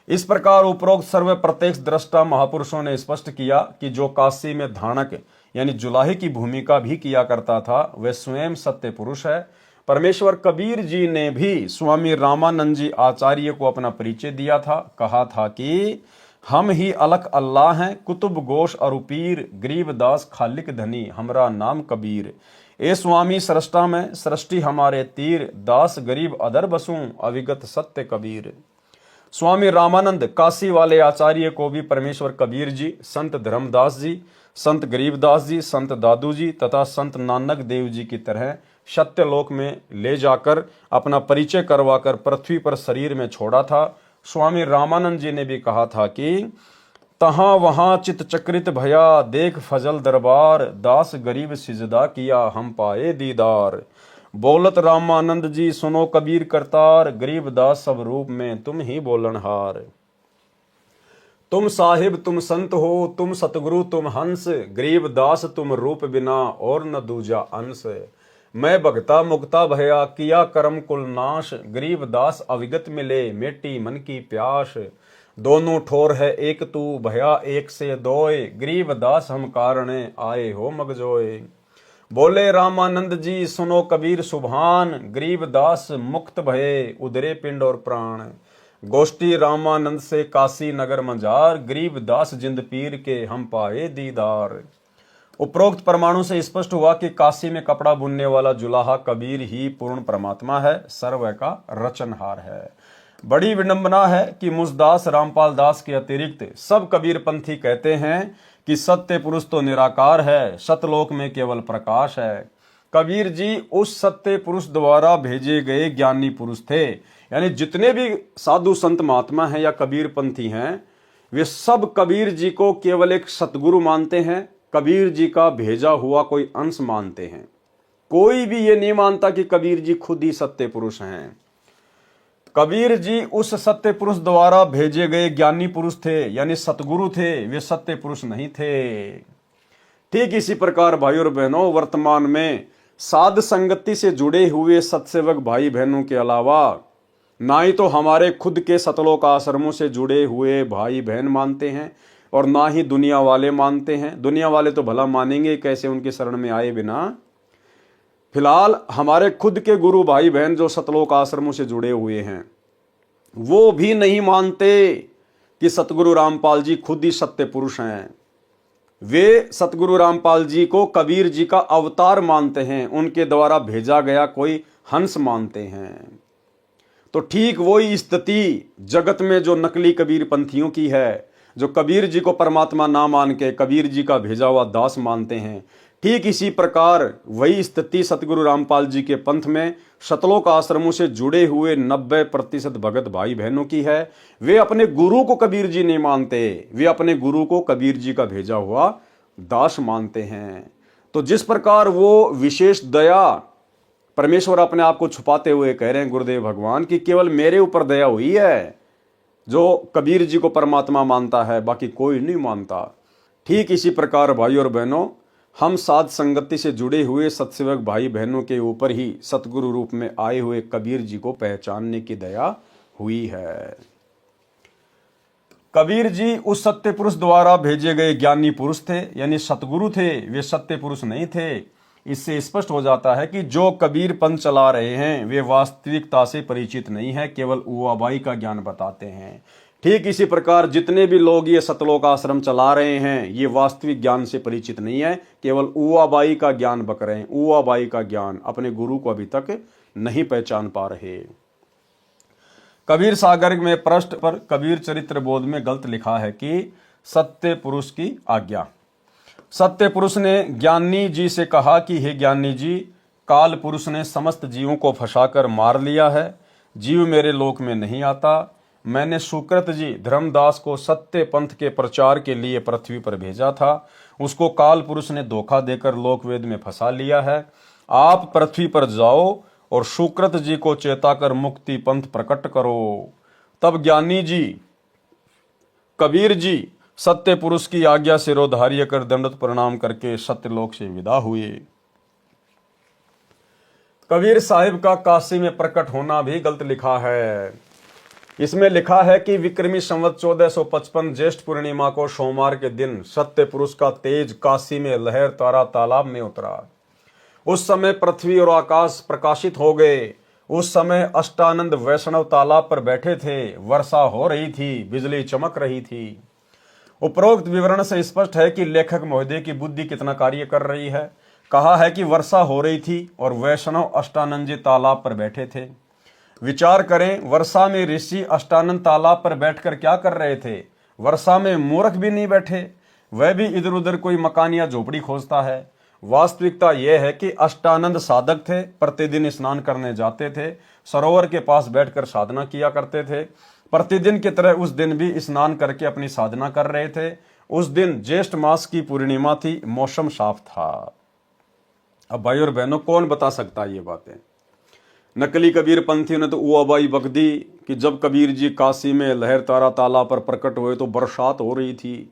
इस प्रकार उपरोक्त सर्व प्रत्यक्ष दृष्टा महापुरुषों ने स्पष्ट किया कि जो काशी में धानक यानी जुलाहे की भूमिका भी किया करता था वह स्वयं सत्य पुरुष है। परमेश्वर कबीर जी ने भी स्वामी रामानंद जी आचार्य को अपना परिचय दिया था। कहा था कि हम ही अलख अल्लाह हैं, कुतुब गोश अरुपीर, गरीबदास खालिक धनी, हमरा नाम कबीर। ए स्वामी सृष्टा में सृष्टि हमारे तीर, दास गरीब अदर बसूं, अविगत सत्य कबीर। स्वामी रामानंद काशी वाले आचार्य को भी परमेश्वर कबीर जी, संत धर्मदास जी, संत गरीबदास जी, संत दादू जी तथा संत नानक देव जी की तरह सत्यलोक में ले जाकर अपना परिचय करवाकर पृथ्वी पर शरीर में छोड़ा था। स्वामी रामानंद जी ने भी कहा था कि तहां वहां चित चक्रित भया, देख फजल दरबार, दास गरीब सिजदा किया, हम पाए दीदार। बोलत रामानंद जी सुनो कबीर करतार, गरीब दास सब रूप में तुम ही बोलनहार। तुम साहिब तुम संत हो, तुम सतगुरु तुम हंस, गरीब दास तुम रूप बिना और न दूजा अंश। मैं भगता मुक्ता भया, किया कर्म कुल नाश, गरीब दास अविगत मिले, मेटी मन की प्यास। दोनों ठोर है एक तू, भया एक से दोए, गरीब दास हम कारणे आए हो मगजोए। बोले रामानंद जी सुनो कबीर सुभान, गरीब दास मुक्त भये, उदरे पिंड और प्राण। गोष्ठी रामानंद से काशी नगर मंजार, गरीब दास जिंद पीर के हम पाए दीदार। उपरोक्त परमाणु से स्पष्ट हुआ कि काशी में कपड़ा बुनने वाला जुलाहा कबीर ही पूर्ण परमात्मा है, सर्व का रचनहार है। बड़ी विडंबना है कि मुझदास रामपाल दास के अतिरिक्त सब कबीर पंथी कहते हैं कि सत्य पुरुष तो निराकार है, सतलोक में केवल प्रकाश है। कबीर जी उस सत्य पुरुष द्वारा भेजे गए ज्ञानी पुरुष थे। यानी जितने भी साधु संत महात्मा हैं या कबीर पंथी हैं, वे सब कबीर जी को केवल एक सतगुरु मानते हैं, कबीर जी का भेजा हुआ कोई अंश मानते हैं। कोई भी ये नहीं मानता कि कबीर जी खुद ही सत्य पुरुष हैं। कबीर जी उस सत्य पुरुष द्वारा भेजे गए ज्ञानी पुरुष थे, यानी सतगुरु थे, वे सत्य पुरुष नहीं थे। ठीक इसी प्रकार भाइयों और बहनों, वर्तमान में साध संगति से जुड़े हुए सत्सेवक भाई बहनों के अलावा ना ही तो हमारे खुद के सतलोक आश्रमों से जुड़े हुए भाई बहन मानते हैं और ना ही दुनिया वाले मानते हैं। दुनिया वाले तो भला मानेंगे कैसे उनके शरण में आए बिना। फिलहाल हमारे खुद के गुरु भाई बहन जो सतलोक आश्रमों से जुड़े हुए हैं, वो भी नहीं मानते कि सतगुरु रामपाल जी खुद ही सत्य पुरुष हैं। वे सतगुरु रामपाल जी को कबीर जी का अवतार मानते हैं, उनके द्वारा भेजा गया कोई हंस मानते हैं। तो ठीक वही स्थिति जगत में जो नकली कबीर पंथियों की है, जो कबीर जी को परमात्मा ना मान के कबीर जी का भेजा हुआ दास मानते हैं, ठीक इसी प्रकार वही स्थिति सतगुरु रामपाल जी के पंथ में सतलोक आश्रमों से जुड़े हुए 90% भगत भाई बहनों की है। वे अपने गुरु को कबीर जी नहीं मानते, वे अपने गुरु को कबीर जी का भेजा हुआ दास मानते हैं। तो जिस प्रकार वो विशेष दया परमेश्वर अपने आप को छुपाते हुए कह रहे हैं गुरुदेव भगवान कि केवल मेरे ऊपर दया हुई है, जो कबीर जी को परमात्मा मानता है बाकी कोई नहीं मानता। ठीक इसी प्रकार भाइयों और बहनों, हम साध संगति से जुड़े हुए सत्सेवक भाई बहनों के ऊपर ही सतगुरु रूप में आए हुए कबीर जी को पहचानने की दया हुई है। कबीर जी उस सत्य पुरुष द्वारा भेजे गए ज्ञानी पुरुष थे, यानी सतगुरु थे, वे सत्य पुरुष नहीं थे। इससे स्पष्ट हो जाता है कि जो कबीर पंथ चला रहे हैं वे वास्तविकता से परिचित नहीं है, केवल उआबाई का ज्ञान बताते हैं। ठीक इसी प्रकार जितने भी लोग ये सतलोक आश्रम चला रहे हैं ये वास्तविक ज्ञान से परिचित नहीं है, केवल उआबाई का ज्ञान बक रहे हैं। उआबाई का ज्ञान, अपने गुरु को अभी तक नहीं पहचान पा रहे। कबीर सागर में पृष्ठ पर कबीर चरित्र बोध में गलत लिखा है कि सत्य पुरुष की आज्ञा। सत्य पुरुष ने ज्ञानी जी से कहा कि हे ज्ञानी जी, काल पुरुष ने समस्त जीवों को फंसाकर मार लिया है, जीव मेरे लोक में नहीं आता। मैंने सुकृत जी धर्मदास को सत्य पंथ के प्रचार के लिए पृथ्वी पर भेजा था, उसको काल पुरुष ने धोखा देकर लोकवेद में फंसा लिया है। आप पृथ्वी पर जाओ और सुकृत जी को चेताकर मुक्ति पंथ प्रकट करो। तब ज्ञानी जी कबीर जी सत्य पुरुष की आज्ञा सिरोधार्य कर दंडवत प्रणाम करके सत्यलोक से विदा हुए। कबीर साहिब का काशी में प्रकट होना भी गलत लिखा है। इसमें लिखा है कि विक्रमी संवत 1455 ज्येष्ठ पूर्णिमा को सोमवार के दिन सत्य पुरुष का तेज काशी में लहर तारा तालाब में उतरा। उस समय पृथ्वी और आकाश प्रकाशित हो गए। उस समय अष्टानंद वैष्णव तालाब पर बैठे थे। वर्षा हो रही थी, बिजली चमक रही थी। उपरोक्त विवरण से स्पष्ट है कि लेखक महोदय की बुद्धि कितना कार्य कर रही है। कहा है कि वर्षा हो रही थी और वैष्णव अष्टानंद जी तालाब पर बैठे थे। विचार करें, वर्षा में ऋषि अष्टानंद तालाब पर बैठकर क्या कर रहे थे। वर्षा में मूर्ख भी नहीं बैठे, वह भी इधर उधर कोई मकान या झोपड़ी खोजता है। वास्तविकता यह है कि अष्टानंद साधक थे, प्रतिदिन स्नान करने जाते थे, सरोवर के पास बैठकर साधना किया करते थे। प्रतिदिन की तरह उस दिन भी स्नान करके अपनी साधना कर रहे थे। उस दिन ज्येष्ठ मास की पूर्णिमा थी, मौसम साफ था। अब भाई और बहनों, कौन बता सकता है ये बातें। नकली कबीर पंथियों ने तो उबाई बक दी कि जब कबीर जी काशी में लहर तारा तालाब पर प्रकट हुए तो बरसात हो रही थी।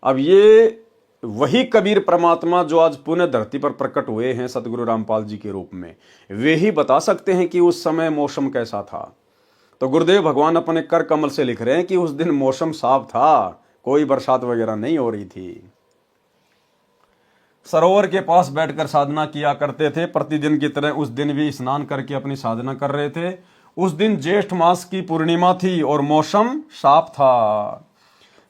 अब ये वही कबीर परमात्मा जो आज पुनः धरती पर प्रकट हुए हैं सतगुरु रामपाल जी के रूप में, वे ही बता सकते हैं कि उस समय मौसम कैसा था। तो गुरुदेव भगवान अपने कर कमल से लिख रहे हैं कि उस दिन मौसम साफ था, कोई बरसात वगैरह नहीं हो रही थी। सरोवर के पास बैठकर साधना किया करते थे। प्रतिदिन की तरह उस दिन भी स्नान करके अपनी साधना कर रहे थे। उस दिन ज्येष्ठ मास की पूर्णिमा थी और मौसम साफ था।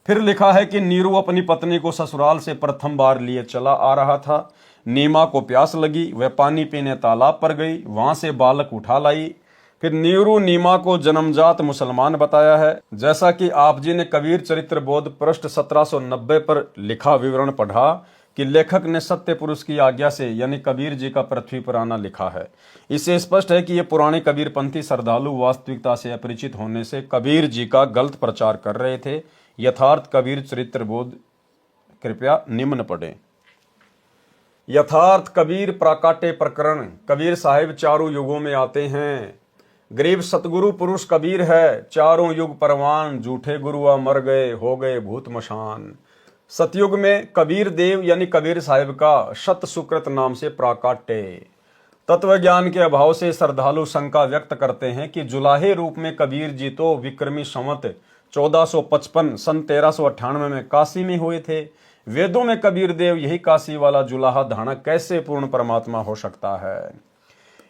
फिर लिखा है कि नीरू अपनी पत्नी को ससुराल से प्रथम बार लिए चला आ रहा था। नीमा को प्यास लगी, वह पानी पीने तालाब पर गई, वहां से बालक उठा लाई। फिर नीरू नीमा को जन्मजात मुसलमान बताया है। जैसा कि आप जी ने कबीर चरित्र बोध पृष्ठ 1790 पर लिखा विवरण पढ़ा कि लेखक ने सत्य पुरुष की आज्ञा से यानी कबीर जी का पृथ्वी पर आना लिखा है। इससे स्पष्ट है कि ये पुराने कबीरपंथी श्रद्धालु वास्तविकता से अपरिचित होने से कबीर जी का गलत प्रचार कर रहे थे। यथार्थ कबीर चरित्र बोध कृपया निम्न पढ़ें। यथार्थ कबीर प्राकाटे प्रकरण। कबीर साहिब चारों युगों में आते हैं। गरीब सतगुरु पुरुष कबीर है। चारों युग परवान, झूठे गुरुआ मर गए, हो गए भूत मशान। सतयुग में कबीर देव यानी कबीर साहिब का शत सुकृत नाम से प्राकाट्य। तत्व ज्ञान के अभाव से श्रद्धालु शंका व्यक्त करते हैं कि जुलाहे रूप में कबीर जी तो विक्रमी संवत 1455 सन 1398 में काशी में हुए थे। वेदों में कबीर देव यही काशी वाला जुलाहा धाणक कैसे पूर्ण परमात्मा हो सकता है।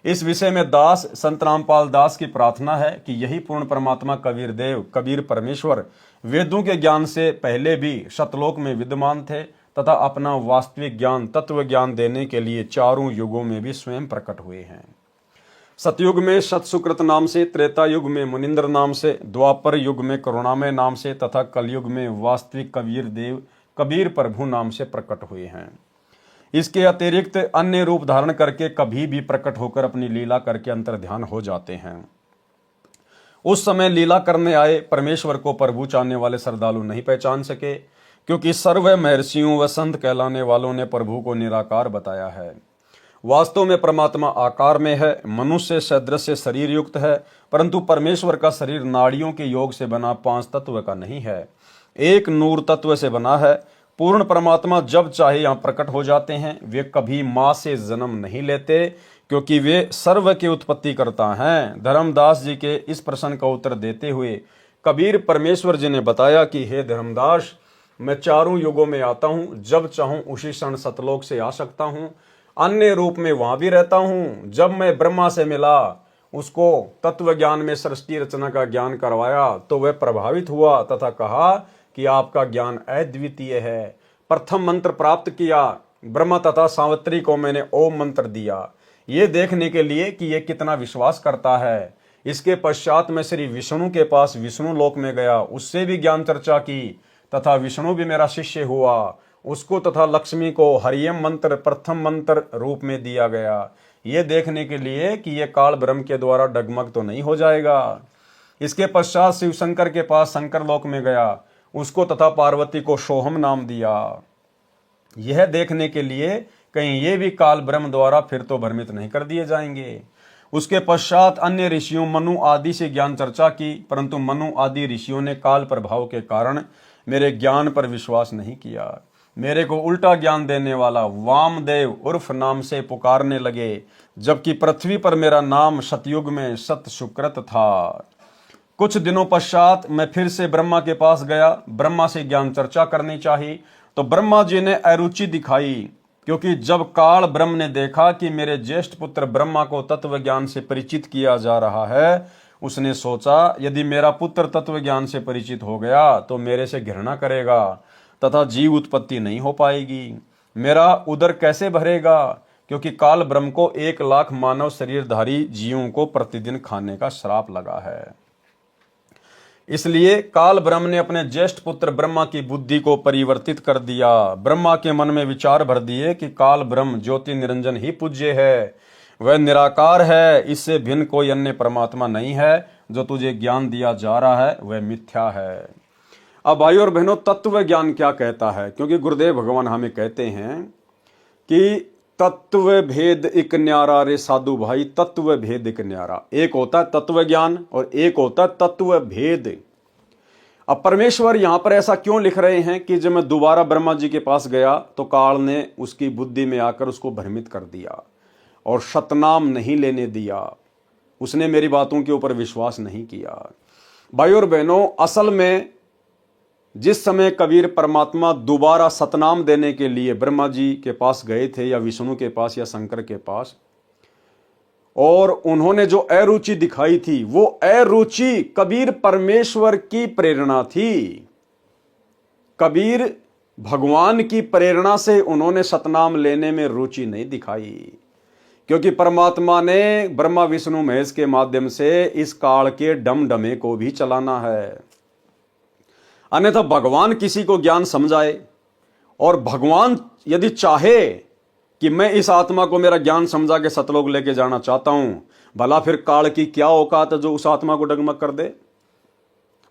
इस विषय में दास संत रामपाल दास की प्रार्थना है कि यही पूर्ण परमात्मा कबीर देव कबीर परमेश्वर वेदों के ज्ञान से पहले भी सतलोक में विद्यमान थे तथा अपना वास्तविक ज्ञान तत्व ज्ञान देने के लिए चारों युगों में भी स्वयं प्रकट हुए हैं। सतयुग में सतसुकृत नाम से, त्रेता युग में मुनिंद्र नाम से, द्वापर युग में करुणामय नाम से तथा कलयुग में वास्तविक कबीर देव कबीर प्रभु नाम से प्रकट हुए हैं। इसके अतिरिक्त अन्य रूप धारण करके कभी भी प्रकट होकर अपनी लीला करके अंतर्ध्यान हो जाते हैं। उस समय लीला करने आए परमेश्वर को प्रभु चाहने वाले श्रद्धालु नहीं पहचान सके, क्योंकि सर्व महर्षियों व संत कहलाने वालों ने प्रभु को निराकार बताया है। वास्तव में परमात्मा आकार में है, मनुष्य सदृश्य शरीर युक्त है, परंतु परमेश्वर का शरीर नाड़ियों के योग से बना 5 तत्व का नहीं है, एक नूर तत्व से बना है। पूर्ण परमात्मा जब चाहे यहाँ प्रकट हो जाते हैं। वे कभी माँ से जन्म नहीं लेते, क्योंकि वे सर्व के उत्पत्ति करता हैं। धर्मदास जी के इस प्रश्न का उत्तर देते हुए कबीर परमेश्वर जी ने बताया कि हे धर्मदास, मैं चारों युगों में आता हूँ, जब चाहूँ उसी क्षण सतलोक से आ सकता हूँ, अन्य रूप में वहां भी रहता हूँ। जब मैं ब्रह्मा से मिला, उसको तत्व ज्ञान में सृष्टि रचना का ज्ञान करवाया तो वह प्रभावित हुआ तथा कहा कि आपका ज्ञान अद्वितीय है। प्रथम मंत्र प्राप्त किया, ब्रह्मा तथा सावित्री को मैंने ओम मंत्र दिया, ये देखने के लिए कि ये कितना विश्वास करता है। इसके पश्चात मैं श्री विष्णु के पास विष्णु लोक में गया, उससे भी ज्ञान चर्चा की तथा विष्णु भी मेरा शिष्य हुआ। उसको तथा लक्ष्मी को हरियम मंत्र प्रथम मंत्र रूप में दिया गया, ये देखने के लिए कि ये काल ब्रह्म के द्वारा डगमग तो नहीं हो जाएगा। इसके पश्चात शिव शंकर के पास शंकर लोक में गया, उसको तथा पार्वती को सोहम नाम दिया, यह देखने के लिए कहीं ये भी काल ब्रह्म द्वारा फिर तो भ्रमित नहीं कर दिए जाएंगे। उसके पश्चात अन्य ऋषियों मनु आदि से ज्ञान चर्चा की, परंतु मनु आदि ऋषियों ने काल प्रभाव के कारण मेरे ज्ञान पर विश्वास नहीं किया। मेरे को उल्टा ज्ञान देने वाला वामदेव उर्फ नाम से पुकारने लगे, जबकि पृथ्वी पर मेरा नाम सतयुग में सत सुकृत था। कुछ दिनों पश्चात मैं फिर से ब्रह्मा के पास गया। ब्रह्मा से ज्ञान चर्चा करनी चाहिए तो ब्रह्मा जी ने अरुचि दिखाई, क्योंकि जब काल ब्रह्म ने देखा कि मेरे ज्येष्ठ पुत्र ब्रह्मा को तत्व ज्ञान से परिचित किया जा रहा है, उसने सोचा यदि मेरा पुत्र तत्व ज्ञान से परिचित हो गया तो मेरे से घृणा करेगा तथा जीव उत्पत्ति नहीं हो पाएगी। मेरा उदर कैसे भरेगा, क्योंकि काल ब्रह्म को 1,00,000 मानव शरीरधारी जीवों को प्रतिदिन खाने का श्राप लगा है। इसलिए काल ब्रह्म ने अपने ज्येष्ठ पुत्र ब्रह्मा की बुद्धि को परिवर्तित कर दिया। ब्रह्मा के मन में विचार भर दिए कि काल ब्रह्म ज्योति निरंजन ही पूज्य है, वह निराकार है, इससे भिन्न कोई अन्य परमात्मा नहीं है। जो तुझे ज्ञान दिया जा रहा है वह मिथ्या है। अब भाई और बहनों, तत्व ज्ञान क्या कहता है? क्योंकि गुरुदेव भगवान हमें कहते हैं कि तत्व भेद इक न्यारा रे साधु भाई, तत्व भेद इक न्यारा। एक होता है तत्व ज्ञान और एक होता है तत्व भेद। अब परमेश्वर यहां पर ऐसा क्यों लिख रहे हैं कि जब मैं दोबारा ब्रह्मा जी के पास गया तो काल ने उसकी बुद्धि में आकर उसको भ्रमित कर दिया और सतनाम नहीं लेने दिया। उसने मेरी बातों के ऊपर विश्वास नहीं किया। भाई और बहनों, असल में जिस समय कबीर परमात्मा दोबारा सतनाम देने के लिए ब्रह्मा जी के पास गए थे या विष्णु के पास या शंकर के पास, और उन्होंने जो अरुचि दिखाई थी वो अरुचि कबीर परमेश्वर की प्रेरणा थी। कबीर भगवान की प्रेरणा से उन्होंने सतनाम लेने में रुचि नहीं दिखाई, क्योंकि परमात्मा ने ब्रह्मा विष्णु महेश के माध्यम से इस काल के डमडमे को भी चलाना है। अन्यथा भगवान किसी को ज्ञान समझाए और भगवान यदि चाहे कि मैं इस आत्मा को मेरा ज्ञान समझा के सतलोक लेके जाना चाहता हूं, भला फिर काल की क्या औकात है जो उस आत्मा को डगमग कर दे?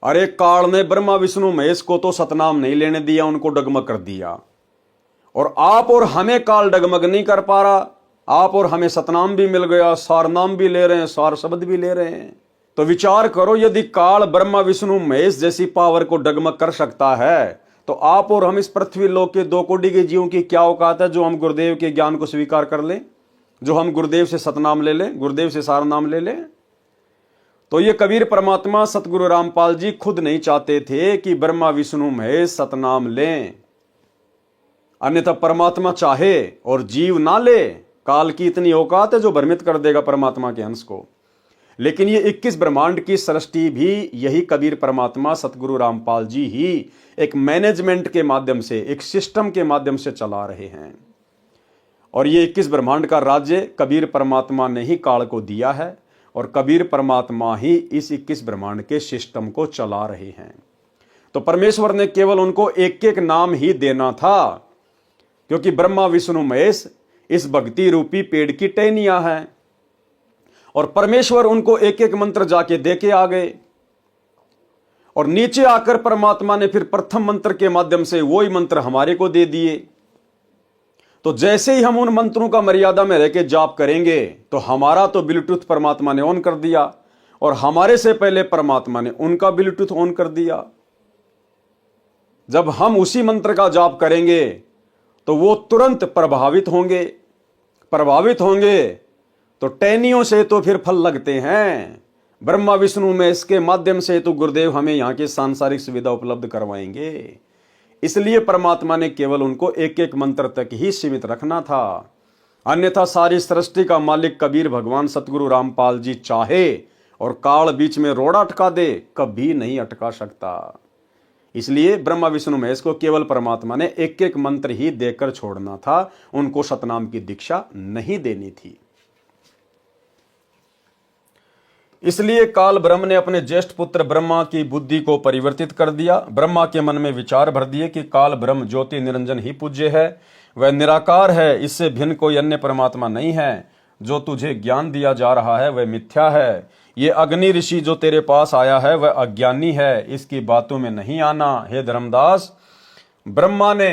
अरे काल ने ब्रह्मा विष्णु महेश को तो सतनाम नहीं लेने दिया, उनको डगमग कर दिया। और आप और हमें काल डगमग नहीं कर पा रहा। आप और हमें सतनाम भी मिल गया, सार नाम भी ले रहे हैं, सार शब्द भी ले रहे हैं। तो विचार करो, यदि काल ब्रह्मा विष्णु महेश जैसी पावर को डगमग कर सकता है तो आप और हम इस पृथ्वी लोक के 2 कोटि के जीवों की क्या औकात है जो हम गुरुदेव के ज्ञान को स्वीकार कर लें, जो हम गुरुदेव से सतनाम ले लें, गुरुदेव से सार नाम ले लें। तो ये कबीर परमात्मा सतगुरु रामपाल जी खुद नहीं चाहते थे कि ब्रह्मा विष्णु महेश सतनाम लें। अन्यथा परमात्मा चाहे और जीव ना ले, काल की इतनी औकात है जो भ्रमित कर देगा परमात्मा के अंश को। लेकिन ये 21 ब्रह्मांड की सृष्टि भी यही कबीर परमात्मा सतगुरु रामपाल जी ही एक मैनेजमेंट के माध्यम से, एक सिस्टम के माध्यम से चला रहे हैं। और ये 21 ब्रह्मांड का राज्य कबीर परमात्मा ने ही काल को दिया है और कबीर परमात्मा ही इस 21 ब्रह्मांड के सिस्टम को चला रहे हैं। तो परमेश्वर ने केवल उनको एक एक नाम ही देना था, क्योंकि ब्रह्मा विष्णु महेश इस भक्ति रूपी पेड़ की टहनियां हैं और परमेश्वर उनको एक एक मंत्र जाके दे के आ गए। और नीचे आकर परमात्मा ने फिर प्रथम मंत्र के माध्यम से वही मंत्र हमारे को दे दिए। तो जैसे ही हम उन मंत्रों का मर्यादा में रह के जाप करेंगे तो हमारा तो ब्लूटूथ परमात्मा ने ऑन कर दिया और हमारे से पहले परमात्मा ने उनका ब्लूटूथ ऑन कर दिया। जब हम उसी मंत्र का जाप करेंगे तो वो तुरंत प्रभावित होंगे तो टहनियों से तो फिर फल लगते हैं। ब्रह्मा विष्णु में इसके माध्यम से तो गुरुदेव हमें यहाँ की सांसारिक सुविधा उपलब्ध करवाएंगे। इसलिए परमात्मा ने केवल उनको एक एक मंत्र तक ही सीमित रखना था। अन्यथा सारी सृष्टि का मालिक कबीर भगवान सतगुरु रामपाल जी चाहे और काल बीच में रोड़ा अटका दे, कभी नहीं अटका सकता। इसलिए ब्रह्मा विष्णु महेश को केवल परमात्मा ने एक एक मंत्र ही देकर छोड़ना था, उनको सतनाम की दीक्षा नहीं देनी थी। इसलिए काल ब्रह्म ने अपने ज्येष्ठ पुत्र ब्रह्मा की बुद्धि को परिवर्तित कर दिया। ब्रह्मा के मन में विचार भर दिए कि काल ब्रह्म ज्योति निरंजन ही पूज्य है, वह निराकार है, इससे भिन्न कोई अन्य परमात्मा नहीं है। जो तुझे ज्ञान दिया जा रहा है वह मिथ्या है। ये अग्नि ऋषि जो तेरे पास आया है वह अज्ञानी है, इसकी बातों में नहीं आना। हे धर्मदास, ब्रह्मा ने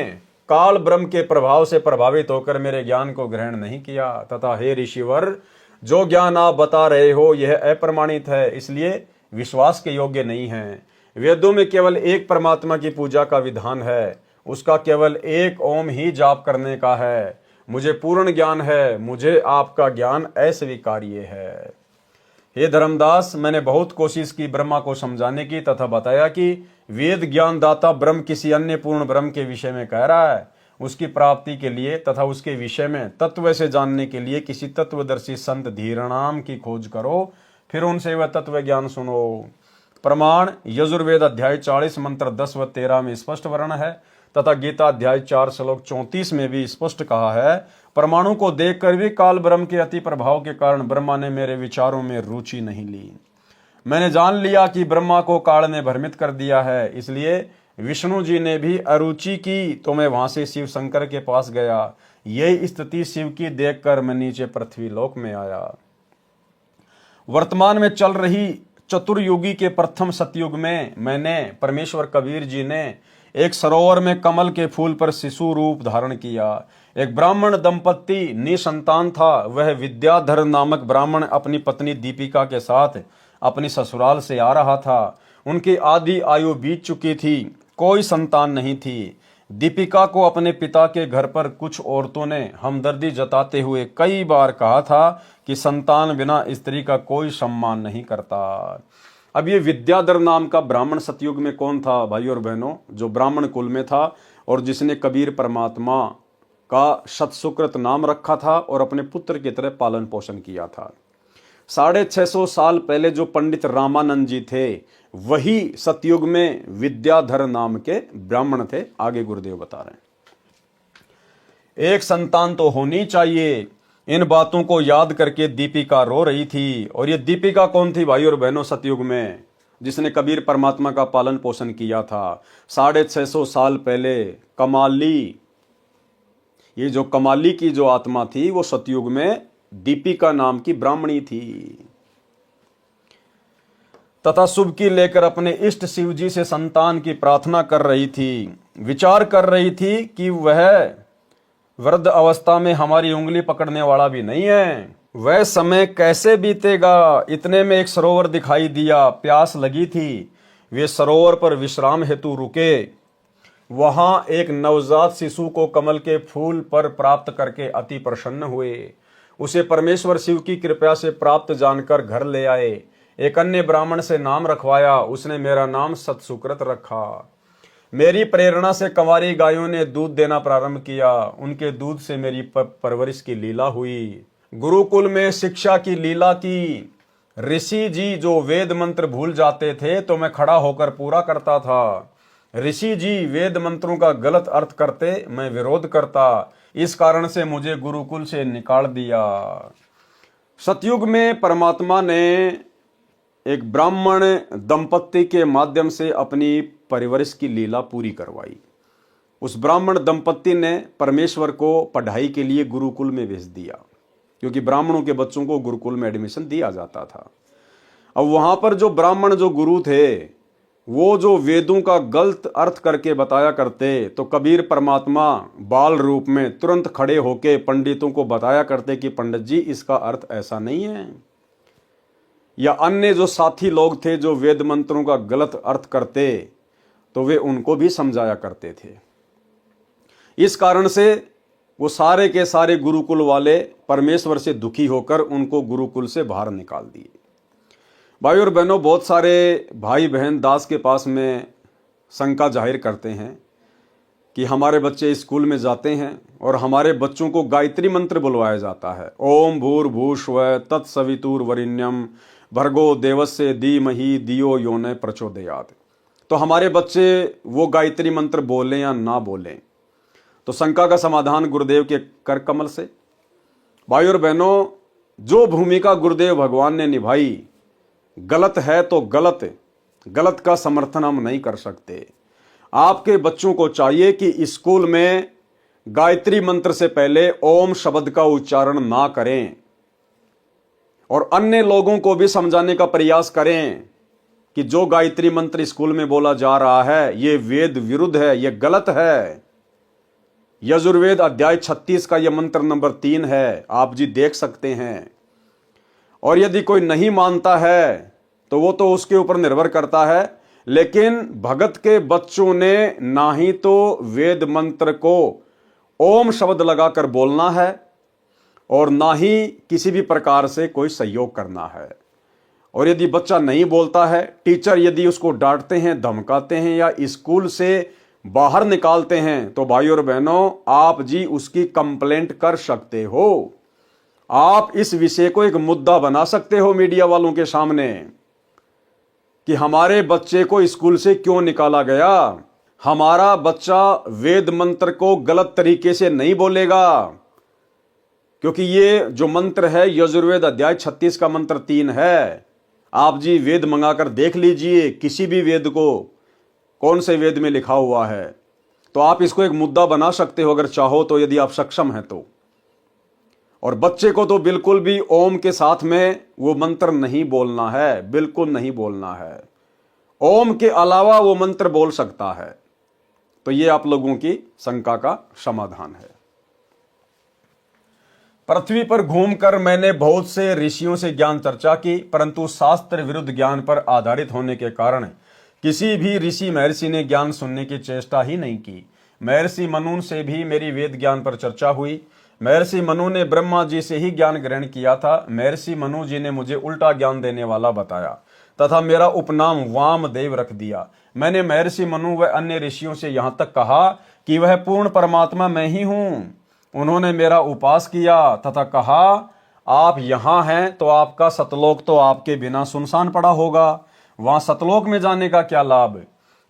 काल ब्रह्म के प्रभाव से प्रभावित होकर मेरे ज्ञान को ग्रहण नहीं किया, तथा हे ऋषिवर, जो ज्ञान आप बता रहे हो यह अप्रमाणित है, इसलिए विश्वास के योग्य नहीं है। वेदों में केवल एक परमात्मा की पूजा का विधान है, उसका केवल एक ओम ही जाप करने का है। मुझे पूर्ण ज्ञान है, मुझे आपका ज्ञान अस्वीकार्य है। हे धर्मदास, मैंने बहुत कोशिश की ब्रह्मा को समझाने की तथा बताया कि वेद ज्ञान दाता ब्रह्म किसी अन्य पूर्ण ब्रह्म के विषय में कह रहा है। उसकी प्राप्ति के लिए तथा उसके विषय में तत्व से जानने के लिए किसी तत्वदर्शी संत धीरणाम की खोज करो, फिर उनसे वह तत्व ज्ञान सुनो। प्रमाण यजुर्वेद अध्याय 40 मंत्र 10 व 13 में स्पष्ट वर्ण है तथा गीता अध्याय 4 श्लोक 34 में भी स्पष्ट कहा है। परमाणु को देखकर भी काल ब्रह्म के अति प्रभाव के कारण ब्रह्मा ने मेरे विचारों में रुचि नहीं ली। मैंने जान लिया कि ब्रह्मा को काल ने भ्रमित कर दिया है, इसलिए विष्णु जी ने भी अरुचि की तो मैं वहां से शिव शंकर के पास गया। यही स्थिति शिव की देखकर मैं नीचे पृथ्वी लोक में आया। वर्तमान में चल रही चतुर्युगी के प्रथम सतयुग में मैंने परमेश्वर कबीर जी ने एक सरोवर में कमल के फूल पर शिशु रूप धारण किया। एक ब्राह्मण दंपत्ति निसंतान था। वह विद्याधर नामक ब्राह्मण अपनी पत्नी दीपिका के साथ अपनी ससुराल से आ रहा था। उनकी आधी आयु बीत चुकी थी, कोई संतान नहीं थी। दीपिका को अपने पिता के घर पर कुछ औरतों ने हमदर्दी जताते हुए कई बार कहा था कि संतान बिना स्त्री का कोई सम्मान नहीं करता। अब ये विद्याधर नाम का ब्राह्मण सतयुग में कौन था भाई और बहनों? जो ब्राह्मण कुल में था और जिसने कबीर परमात्मा का सतसुकृत नाम रखा था और अपने पुत्र की तरह पालन पोषण किया था। 650 साल पहले जो पंडित रामानंद जी थे वही सतयुग में विद्याधर नाम के ब्राह्मण थे। आगे गुरुदेव बता रहे हैं, एक संतान तो होनी चाहिए। इन बातों को याद करके दीपिका रो रही थी। और ये दीपिका कौन थी भाई और बहनों? सतयुग में जिसने कबीर परमात्मा का पालन पोषण किया था 650 साल पहले कमाली, ये जो कमाली की जो आत्मा थी वो सतयुग में दीपिका नाम की ब्राह्मणी थी तथा शुभ की लेकर अपने इष्ट शिव जी से संतान की प्रार्थना कर रही थी। विचार कर रही थी कि वह वृद्ध अवस्था में हमारी उंगली पकड़ने वाला भी नहीं है, वह समय कैसे बीतेगा। इतने में एक सरोवर दिखाई दिया, प्यास लगी थी। वे सरोवर पर विश्राम हेतु रुके। वहां एक नवजात शिशु को कमल के फूल पर प्राप्त करके अति प्रसन्न हुए। उसे परमेश्वर शिव की कृपा से प्राप्त जानकर घर ले आए। एक अन्य ब्राह्मण से नाम रखवाया, उसने मेरा नाम सतसुकृत रखा। मेरी प्रेरणा से कंवारी गायों ने दूध देना प्रारंभ किया। उनके दूध से मेरी परवरिश की लीला हुई। गुरुकुल में शिक्षा की लीला की। ऋषि जी जो वेद मंत्र भूल जाते थे तो मैं खड़ा होकर पूरा करता था। ऋषि जी वेद मंत्रों का गलत अर्थ करते, मैं विरोध करता। इस कारण से मुझे गुरुकुल से निकाल दिया। सतयुग में परमात्मा ने एक ब्राह्मण दंपत्ति के माध्यम से अपनी परिवरिश की लीला पूरी करवाई। उस ब्राह्मण दंपत्ति ने परमेश्वर को पढ़ाई के लिए गुरुकुल में भेज दिया, क्योंकि ब्राह्मणों के बच्चों को गुरुकुल में एडमिशन दिया जाता था। अब वहां पर जो ब्राह्मण जो गुरु थे वो जो वेदों का गलत अर्थ करके बताया करते, तो कबीर परमात्मा बाल रूप में तुरंत खड़े होके पंडितों को बताया करते कि पंडित जी इसका अर्थ ऐसा नहीं है। या अन्य जो साथी लोग थे जो वेद मंत्रों का गलत अर्थ करते तो वे उनको भी समझाया करते थे। इस कारण से वो सारे के सारे गुरुकुल वाले परमेश्वर से दुखी होकर उनको गुरुकुल से बाहर निकाल दिए। भाई और बहनों, बहुत सारे भाई बहन दास के पास में शंका जाहिर करते हैं कि हमारे बच्चे स्कूल में जाते हैं और हमारे बच्चों को गायत्री मंत्र बुलवाया जाता है, ओम भूर्भुवस्सुवः तत्सवितुर्वरेण्यं भर्गो देवस्य धीमहि धियो यो न प्रचोदयात्। तो हमारे बच्चे वो गायत्री मंत्र बोलें या ना बोलें, तो शंका का समाधान गुरुदेव के कर कमल से। भाई और बहनों, जो भूमिका गुरुदेव भगवान ने निभाई गलत है तो गलत का समर्थन हम नहीं कर सकते। आपके बच्चों को चाहिए कि स्कूल में गायत्री मंत्र से पहले ओम शब्द का उच्चारण ना करें और अन्य लोगों को भी समझाने का प्रयास करें कि जो गायत्री मंत्र स्कूल में बोला जा रहा है ये वेद विरुद्ध है, ये गलत है। यजुर्वेद अध्याय 36 का यह मंत्र नंबर 3 है, आप जी देख सकते हैं। और यदि कोई नहीं मानता है तो वो तो उसके ऊपर निर्भर करता है। लेकिन भगत के बच्चों ने ना ही तो वेद मंत्र को ओम शब्द लगाकर बोलना है और ना ही किसी भी प्रकार से कोई सहयोग करना है। और यदि बच्चा नहीं बोलता है, टीचर यदि उसको डांटते हैं, धमकाते हैं या स्कूल से बाहर निकालते हैं, तो भाई और बहनों आप जी उसकी कंप्लेंट कर सकते हो। आप इस विषय को एक मुद्दा बना सकते हो मीडिया वालों के सामने कि हमारे बच्चे को स्कूल से क्यों निकाला गया। हमारा बच्चा वेद मंत्र को गलत तरीके से नहीं बोलेगा, क्योंकि ये जो मंत्र है यजुर्वेद अध्याय 36 का मंत्र 3 है। आप जी वेद मंगाकर देख लीजिए, किसी भी वेद को कौन से वेद में लिखा हुआ है, तो आप इसको एक मुद्दा बना सकते हो अगर चाहो तो, यदि आप सक्षम हैं तो। और बच्चे को तो बिल्कुल भी ओम के साथ में वो मंत्र नहीं बोलना है, बिल्कुल नहीं बोलना है। ओम के अलावा वो मंत्र बोल सकता है। तो ये आप लोगों की शंका का समाधान है। पृथ्वी पर घूमकर मैंने बहुत से ऋषियों से ज्ञान चर्चा की, परंतु शास्त्र विरुद्ध ज्ञान पर आधारित होने के कारण किसी भी ऋषि महर्षि ने ज्ञान सुनने की चेष्टा ही नहीं की। महर्षि मनु से भी मेरी वेद ज्ञान पर चर्चा हुई। महर्षि मनु ने ब्रह्मा जी से ही ज्ञान ग्रहण किया था। महर्षि मनु जी ने मुझे उल्टा ज्ञान देने वाला बताया तथा मेरा उपनाम वामदेव रख दिया। मैंने महर्षि मनु व अन्य ऋषियों से यहाँ तक कहा कि वह पूर्ण परमात्मा मैं ही हूँ। उन्होंने मेरा उपास किया तथा कहा आप यहाँ हैं तो आपका सतलोक तो आपके बिना सुनसान पड़ा होगा। वहां सतलोक में जाने का क्या लाभ,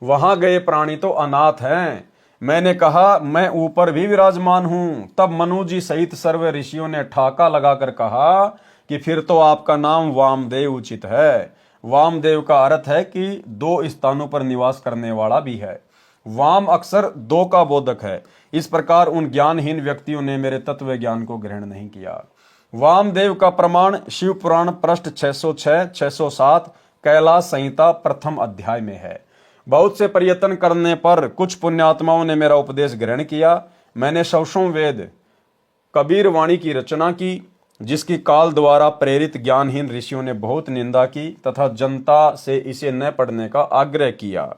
वहां गए प्राणी तो अनाथ हैं। मैंने कहा मैं ऊपर भी विराजमान हूं। तब मनु जी सहित सर्व ऋषियों ने ठाका लगाकर कहा कि फिर तो आपका नाम वामदेव उचित है। वामदेव का अर्थ है कि 2 स्थानों पर निवास करने वाला भी है। वाम अक्सर 2 का बोधक है। इस प्रकार उन ज्ञानहीन व्यक्तियों ने मेरे तत्व ज्ञान को ग्रहण नहीं किया। वामदेव का प्रमाण शिव पुराण पृष्ठ 606, 607 कैलाश संहिता प्रथम अध्याय में है। बहुत से प्रयत्न करने पर कुछ पुण्यात्माओं ने मेरा उपदेश ग्रहण किया। मैंने सौसों वेद कबीर वाणी की रचना की, जिसकी काल द्वारा प्रेरित ज्ञानहीन ऋषियों ने बहुत निंदा की तथा जनता से इसे न पढ़ने का आग्रह किया।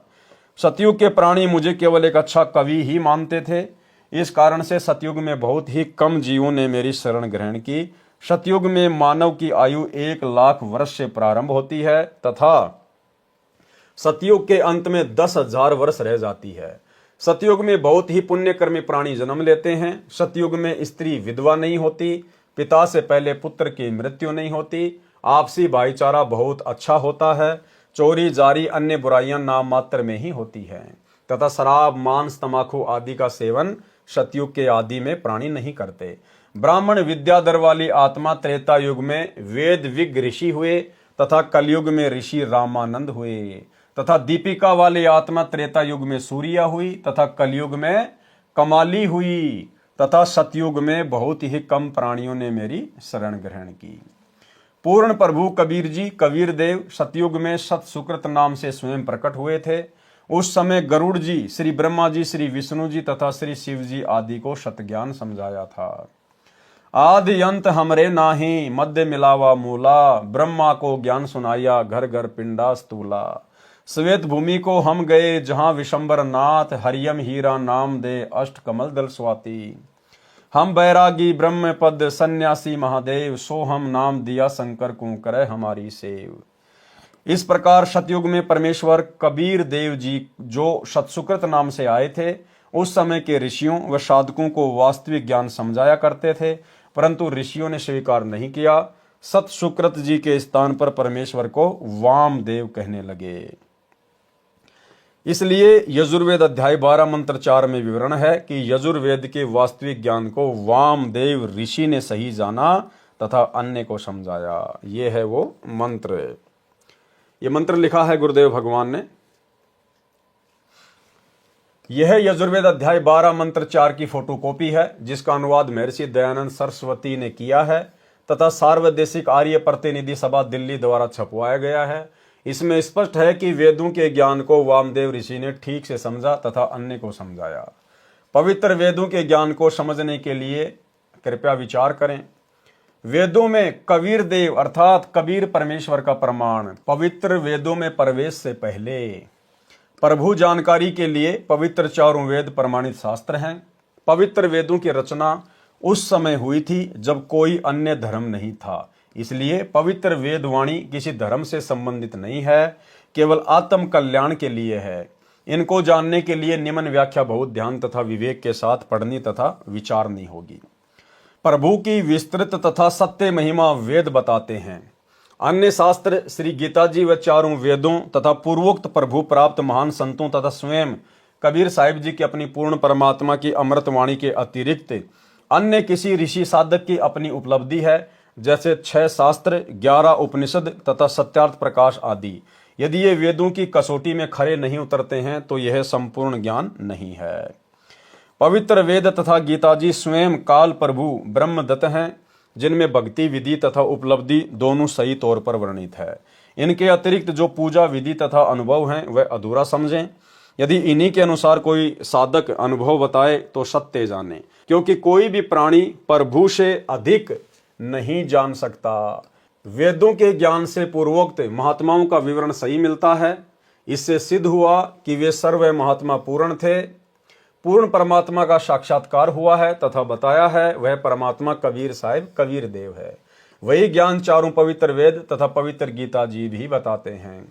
सतयुग के प्राणी मुझे केवल एक अच्छा कवि ही मानते थे। इस कारण से सतयुग में बहुत ही कम जीवों ने मेरी शरण ग्रहण की। सतयुग में मानव की आयु 1,00,000 वर्ष से प्रारंभ होती है तथा सतयुग के अंत में 10,000 वर्ष रह जाती है। सतयुग में बहुत ही पुण्यकर्मी प्राणी जन्म लेते हैं। सतयुग में स्त्री विधवा नहीं होती, पिता से पहले पुत्र की मृत्यु नहीं होती, आपसी भाईचारा बहुत अच्छा होता है, चोरी जारी अन्य बुराइयां नाम मात्र में ही होती हैं तथा शराब मांस तंबाकू आदि का सेवन सतयुग के आदि में प्राणी नहीं करते। ब्राह्मण विद्याधर वाली आत्मा त्रेता युग में वेद विज्ञ ऋषि हुए तथा कलयुग में ऋषि रामानंद हुए तथा दीपिका वाली आत्मा त्रेता युग में सूर्या हुई तथा कलयुग में कमाली हुई तथा सतयुग में बहुत ही कम प्राणियों ने मेरी शरण ग्रहण की। पूर्ण प्रभु कबीर जी कबीर देव सतयुग में सत सुकृत नाम से स्वयं प्रकट हुए थे। उस समय गरुड़ जी, श्री ब्रह्मा जी, श्री विष्णु जी तथा श्री शिव जी आदि को सतज्ञान समझाया था। आदि अंत हमरे नाही मध्य मिलावा मूला, ब्रह्मा को ज्ञान सुनाया घर घर पिंडा स्थूला। श्वेत भूमि को हम गए जहां विशंबर नाथ, हरियम हीरा नाम दे अष्ट कमल दल स्वाति। हम बैरागी ब्रह्म पद सन्यासी महादेव, सो हम नाम दिया शंकर को करे हमारी सेव। इस प्रकार सतयुग में परमेश्वर कबीर देव जी जो सतसुकृत नाम से आए थे, उस समय के ऋषियों व साधकों को वास्तविक ज्ञान समझाया करते थे, परंतु ऋषियों ने स्वीकार नहीं किया। सतसुकृत जी के स्थान पर परमेश्वर को वामदेव कहने लगे। इसलिए यजुर्वेद अध्याय 12 मंत्र 4 में विवरण है कि यजुर्वेद के वास्तविक ज्ञान को वामदेव ऋषि ने सही जाना तथा अन्य को समझाया। ये है वो मंत्र। ये मंत्र लिखा है गुरुदेव भगवान ने। यह यजुर्वेद अध्याय 12 मंत्र 4 की फोटोकॉपी है, जिसका अनुवाद महर्षि दयानंद सरस्वती ने किया है तथा सार्वदेशिक आर्य प्रतिनिधि सभा दिल्ली द्वारा छपवाया गया है। इसमें स्पष्ट है कि वेदों के ज्ञान को वामदेव ऋषि ने ठीक से समझा तथा अन्य को समझाया। पवित्र वेदों के ज्ञान को समझने के लिए कृपया विचार करें। वेदों में कबीर देव अर्थात कबीर परमेश्वर का प्रमाण। पवित्र वेदों में प्रवेश से पहले प्रभु जानकारी के लिए पवित्र चारों वेद प्रमाणित शास्त्र हैं। पवित्र वेदों की रचना उस समय हुई थी जब कोई अन्य धर्म नहीं था, इसलिए पवित्र वेदवाणी किसी धर्म से संबंधित नहीं है, केवल आत्म कल्याण के लिए है। इनको जानने के लिए निम्न व्याख्या बहुत ध्यान तथा विवेक के साथ पढ़नी तथा विचारनी होगी। प्रभु की विस्तृत तथा सत्य महिमा वेद बताते हैं। अन्य शास्त्र श्री गीता जी व चारों वेदों तथा पूर्वोक्त प्रभु प्राप्त महान संतों तथा स्वयं कबीर साहिब जी की अपनी पूर्ण परमात्मा की अमृतवाणी के अतिरिक्त अन्य किसी ऋषि साधक की अपनी उपलब्धि है, जैसे 6 शास्त्र, 11 उपनिषद तथा सत्यार्थ प्रकाश आदि। यदि ये वेदों की कसौटी में खरे नहीं उतरते हैं तो यह संपूर्ण ज्ञान नहीं है। पवित्र वेद तथा गीता जी स्वयं काल प्रभु ब्रह्मदत्त हैं, जिनमें भक्ति विधि तथा उपलब्धि दोनों सही तौर पर वर्णित है। इनके अतिरिक्त जो पूजा विधि तथा अनुभव हैं वह अधूरा समझें। यदि इन्हीं के अनुसार कोई साधक अनुभव बताए तो सत्य जाने, क्योंकि कोई भी प्राणी प्रभु से अधिक नहीं जान सकता। वेदों के ज्ञान से पूर्वोक्त महात्माओं का विवरण सही मिलता है। इससे सिद्ध हुआ कि वे सर्व महात्मा पूर्ण थे। पूर्ण परमात्मा का साक्षात्कार हुआ है तथा बताया है वह परमात्मा कबीर साहिब कबीर देव है। वही ज्ञान चारों पवित्र वेद तथा पवित्र गीता जी भी बताते हैं।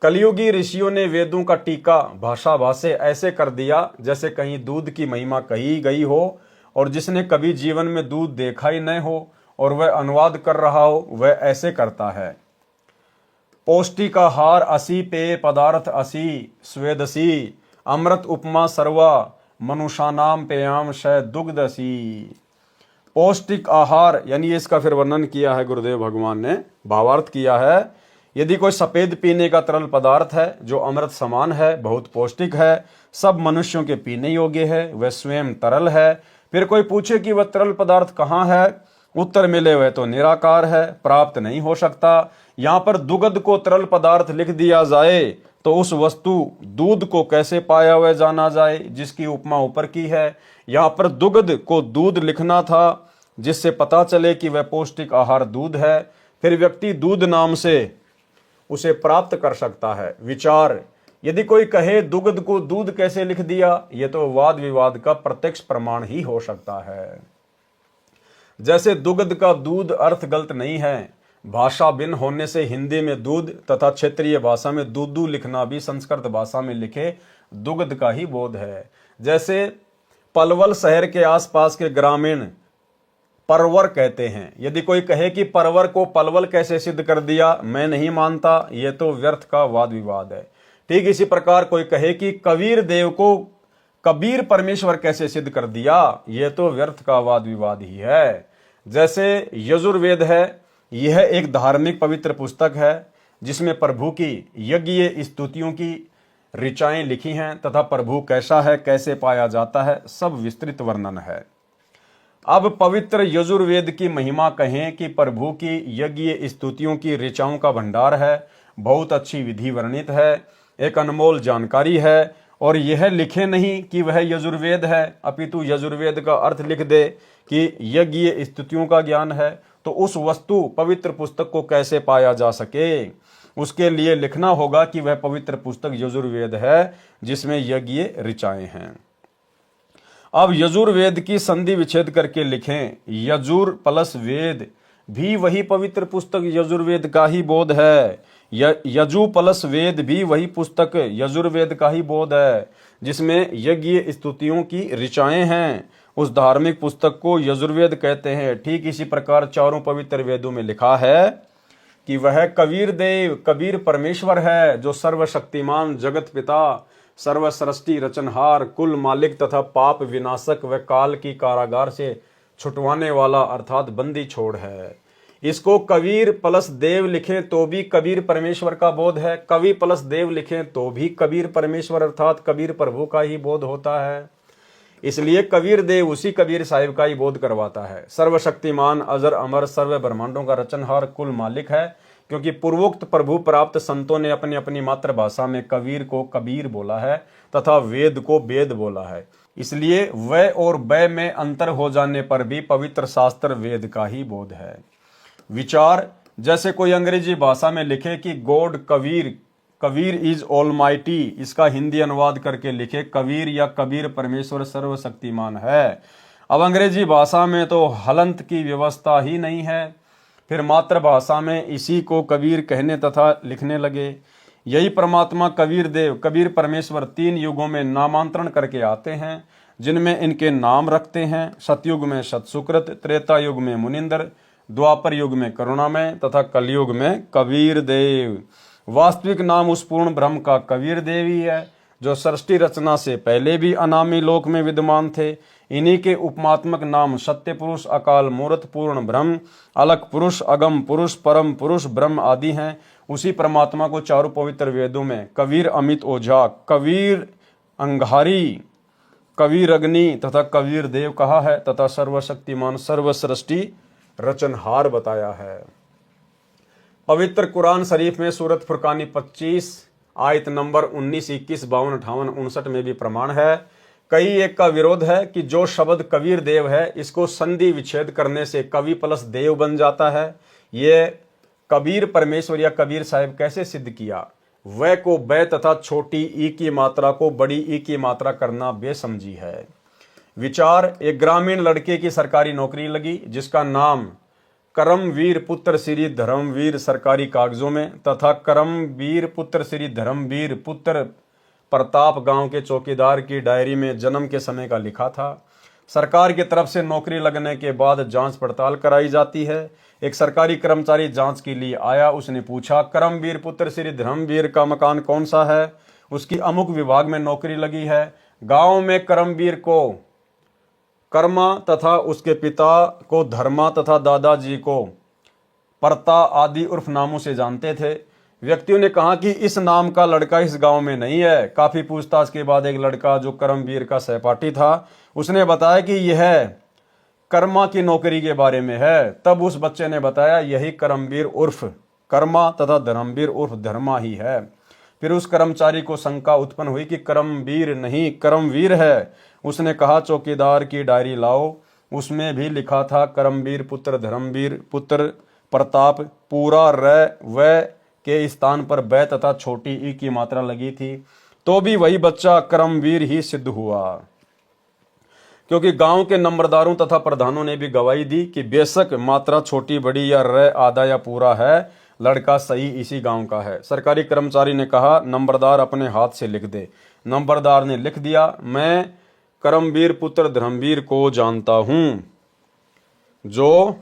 कलयुगी ऋषियों ने वेदों का टीका भाषा भाषे ऐसे कर दिया जैसे कहीं दूध की महिमा कही गई हो, और जिसने कभी जीवन में दूध देखा ही न हो और वह अनुवाद कर रहा हो वह ऐसे करता है। पौष्टिकाहार असी, पेय पदार्थ असी, स्वेदसी, अमृत उपमा सर्वा, मनुष्यानाम पेयाम शय दुग्धसी। पौष्टिक आहार यानी इसका फिर वर्णन किया है गुरुदेव भगवान ने, भावार्थ किया है। यदि कोई सफेद पीने का तरल पदार्थ है जो अमृत समान है, बहुत पौष्टिक है, सब मनुष्यों के पीने योग्य है, वह स्वयं तरल है। फिर कोई पूछे कि वह तरल पदार्थ कहाँ है, उत्तर मिले वह तो निराकार है, प्राप्त नहीं हो सकता। यहाँ पर दुग्ध को तरल पदार्थ लिख दिया जाए तो उस वस्तु दूध को कैसे पाया हुआ जाना जाए, जिसकी उपमा ऊपर की है। यहाँ पर दुग्ध को दूध लिखना था, जिससे पता चले कि वह पौष्टिक आहार दूध है। फिर व्यक्ति दूध नाम से उसे प्राप्त कर सकता है। विचार, यदि कोई कहे दुग्ध को दूध कैसे लिख दिया, यह तो वाद विवाद का प्रत्यक्ष प्रमाण ही हो सकता है। जैसे दुग्ध का दूध अर्थ गलत नहीं है, भाषा भिन्न होने से हिंदी में दूध तथा क्षेत्रीय भाषा में दूधू लिखना भी संस्कृत भाषा में लिखे दुग्ध का ही बोध है। जैसे पलवल शहर के आसपास के ग्रामीण परवर कहते हैं। यदि कोई कहे कि परवर को पलवल कैसे सिद्ध कर दिया, मैं नहीं मानता, यह तो व्यर्थ का वाद विवाद है। ठीक इसी प्रकार कोई कहे कि कबीर देव को कबीर परमेश्वर कैसे सिद्ध कर दिया, यह तो व्यर्थ का वाद विवाद ही है। जैसे यजुर्वेद है, यह एक धार्मिक पवित्र पुस्तक है जिसमें प्रभु की यज्ञ स्तुतियों की ऋचाएं लिखी हैं तथा प्रभु कैसा है, कैसे पाया जाता है, सब विस्तृत वर्णन है। अब पवित्र यजुर्वेद की महिमा कहें कि प्रभु की यज्ञ स्तुतियों की ऋचाओं का भंडार है, बहुत अच्छी विधि वर्णित है, एक अनमोल जानकारी है। और यह लिखे नहीं कि वह यजुर्वेद है, अपितु यजुर्वेद का अर्थ लिख दे कि यज्ञ स्तुतियों का ज्ञान है, तो उस वस्तु पवित्र पुस्तक को कैसे पाया जा सके। उसके लिए लिखना होगा कि वह पवित्र पुस्तक यजुर्वेद है जिसमें यज्ञ ऋचाएं हैं। अब यजुर्वेद की संधि विच्छेद करके लिखें, यजुर प्लस वेद भी वही पवित्र पुस्तक यजुर्वेद का ही बोध है। यजु प्लस वेद भी वही पुस्तक यजुर्वेद का ही बोध है जिसमें यज्ञ स्तुतियों की ऋचाएं हैं। उस धार्मिक पुस्तक को यजुर्वेद कहते हैं। ठीक इसी प्रकार चारों पवित्र वेदों में लिखा है कि वह कबीर देव कबीर परमेश्वर है, जो सर्वशक्तिमान जगत पिता, सर्वसृष्टि रचनहार, कुल मालिक तथा पाप विनाशक व काल की कारागार से छुटवाने वाला अर्थात बंदी छोड़ है। इसको कबीर प्लस देव लिखें तो भी कबीर परमेश्वर का बोध है, कवि प्लस देव लिखें तो भी कबीर परमेश्वर अर्थात कबीर प्रभु का ही बोध होता है। इसलिए कबीर देव उसी कबीर साहिब का ही बोध करवाता है। सर्वशक्तिमान, अजर अमर, सर्व ब्रह्मांडों का रचनहार, कुल मालिक है, क्योंकि पूर्वोक्त प्रभु प्राप्त संतों ने अपनी अपनी मातृभाषा में कबीर को कबीर बोला है तथा वेद को वेद बोला है। इसलिए व और ब में अंतर हो जाने पर भी पवित्र शास्त्र वेद का ही बोध है। विचार, जैसे कोई अंग्रेजी भाषा में लिखे कि God Kabir, Kabir is almighty, इसका हिंदी अनुवाद करके लिखे कबीर या कबीर परमेश्वर सर्वशक्तिमान है। अब अंग्रेजी भाषा में तो हलंत की व्यवस्था ही नहीं है, फिर मातृभाषा में इसी को कबीर कहने तथा लिखने लगे। यही परमात्मा कबीर देव, कबीर परमेश्वर 3 युगों में नामांतरण करके आते हैं, जिनमें इनके नाम रखते हैं। सतयुग में सतसुकृत, त्रेता युग में मुनिंदर, द्वापर युग में करुणामय तथा कलयुग में कबीर देव। वास्तविक नाम उस पूर्ण ब्रह्म का कबीर देव ही है, जो सृष्टि रचना से पहले भी अनामी लोक में विद्यमान थे। इन्हीं के उपमात्मक नाम सत्य पुरुष, अकाल मूर्त, पूर्ण ब्रह्म, अलग पुरुष, अगम पुरुष, परम पुरुष, ब्रह्म आदि हैं। उसी परमात्मा को चारों पवित्र वेदों में कबीर अमित ओझा, कबीर अंगारी, कबीर अग्नि तथा कबीर देव कहा है तथा सर्वशक्तिमान सर्वसृष्टि रचनहार बताया है। पवित्र कुरान शरीफ में सूरत फुरकानी 25 आयत नंबर 19, 21, 52, 58, 59 में भी प्रमाण है। कई एक का विरोध है कि जो शब्द कबीर देव है, इसको संधि विच्छेद करने से कवि प्लस देव बन जाता है। ये कबीर परमेश्वर या कबीर साहिब कैसे सिद्ध किया? वह को ब तथा छोटी ई की मात्रा को बड़ी ई की मात्रा करना बेसमझी है। विचार, एक ग्रामीण लड़के की सरकारी नौकरी लगी, जिसका नाम करमवीर पुत्र श्री धर्मवीर सरकारी कागजों में तथा करमवीर पुत्र श्री धर्मवीर पुत्र प्रताप गांव के चौकीदार की डायरी में जन्म के समय का लिखा था। सरकार की तरफ से नौकरी लगने के बाद जांच पड़ताल कराई जाती है। एक सरकारी कर्मचारी जांच के लिए आया। उसने पूछा, करमवीर पुत्र श्री धर्मवीर का मकान कौन सा है? उसकी अमुक विभाग में नौकरी लगी है। गांव में करमवीर को कर्मा तथा उसके पिता को धर्मा तथा दादाजी को परता आदि उर्फ नामों से जानते थे। व्यक्तियों ने कहा कि इस नाम का लड़का इस गांव में नहीं है। काफी पूछताछ के बाद एक लड़का जो करमवीर का सहपाठी था, उसने बताया कि यह कर्मा की नौकरी के बारे में है। तब उस बच्चे ने बताया, यही करमवीर उर्फ कर्मा तथा धर्मवीर उर्फ धर्मा ही है। फिर उस कर्मचारी को शंका उत्पन्न हुई कि करमवीर नहीं करमवीर है। उसने कहा, चौकीदार की डायरी लाओ। उसमें भी लिखा था करमवीर पुत्र धर्मवीर पुत्र प्रताप, पूरा र व के स्थान पर ब तथा छोटी ई की मात्रा लगी थी। तो भी वही बच्चा करमवीर ही सिद्ध हुआ, क्योंकि गांव के नंबरदारों तथा प्रधानों ने भी गवाही दी कि बेशक मात्रा छोटी बड़ी या र आधा या पूरा है, लड़का सही इसी गांव का है। सरकारी कर्मचारी ने कहा, नंबरदार अपने हाथ से लिख दे। नंबरदार ने लिख दिया, मैं करमवीर पुत्र धर्मवीर को जानता हूं, जो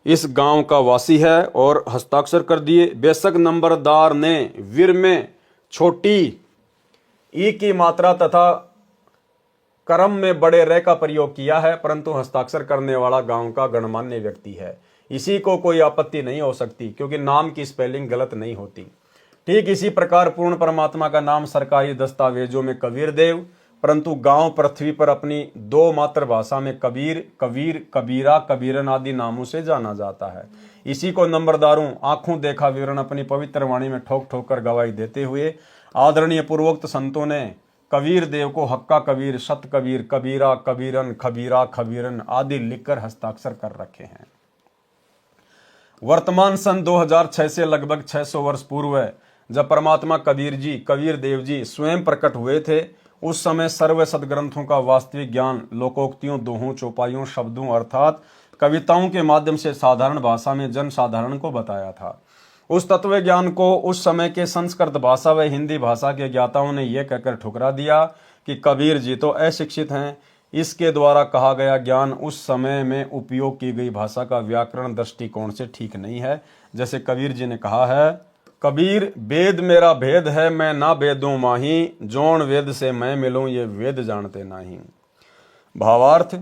इस गांव का वासी है, और हस्ताक्षर कर दिए। बेशक नंबरदार ने वीर में छोटी ई की मात्रा तथा करम में बड़े र का प्रयोग किया है, परंतु हस्ताक्षर करने वाला गांव का गणमान्य व्यक्ति है। इसी को कोई आपत्ति नहीं हो सकती, क्योंकि नाम की स्पेलिंग गलत नहीं होती। ठीक इसी प्रकार पूर्ण परमात्मा का नाम सरकारी दस्तावेजों में कबीर देव, परंतु गांव पृथ्वी पर अपनी 2 मातृभाषा में कबीर, कबीर, कबीरा, कबीरन आदि नामों से जाना जाता है। इसी को नंबरदारों आंखों देखा विवरण अपनी पवित्र वाणी में ठोक ठोक कर गवाही देते हुए आदरणीय पूर्वोक्त संतों ने कबीर देव को हक्का कबीर, सत कबीर, कबीरा, कबीरन, खबीरा, खबीरन आदि लिखकर हस्ताक्षर कर रखे हैं। वर्तमान सन 2006 से लगभग 600 वर्ष पूर्व जब परमात्मा कबीर जी, कबीर देव जी स्वयं प्रकट हुए थे, उस समय सर्व सदग्रंथों का वास्तविक ज्ञान लोकोक्तियों, दोहों, चौपाइयों, शब्दों अर्थात कविताओं के माध्यम से साधारण भाषा में जन साधारण को बताया था। उस तत्व ज्ञान को उस समय के संस्कृत भाषा व हिंदी भाषा के ज्ञाताओं ने यह कहकर ठुकरा दिया कि कबीर जी तो अशिक्षित हैं। इसके द्वारा कहा गया ज्ञान उस समय में उपयोग की गई भाषा का व्याकरण दृष्टिकोण से ठीक नहीं है। जैसे कबीर जी ने कहा है, कबीर वेद मेरा भेद है, मैं ना वेदों माही, जोन वेद से मैं मिलूं ये वेद जानते नहीं। भावार्थ,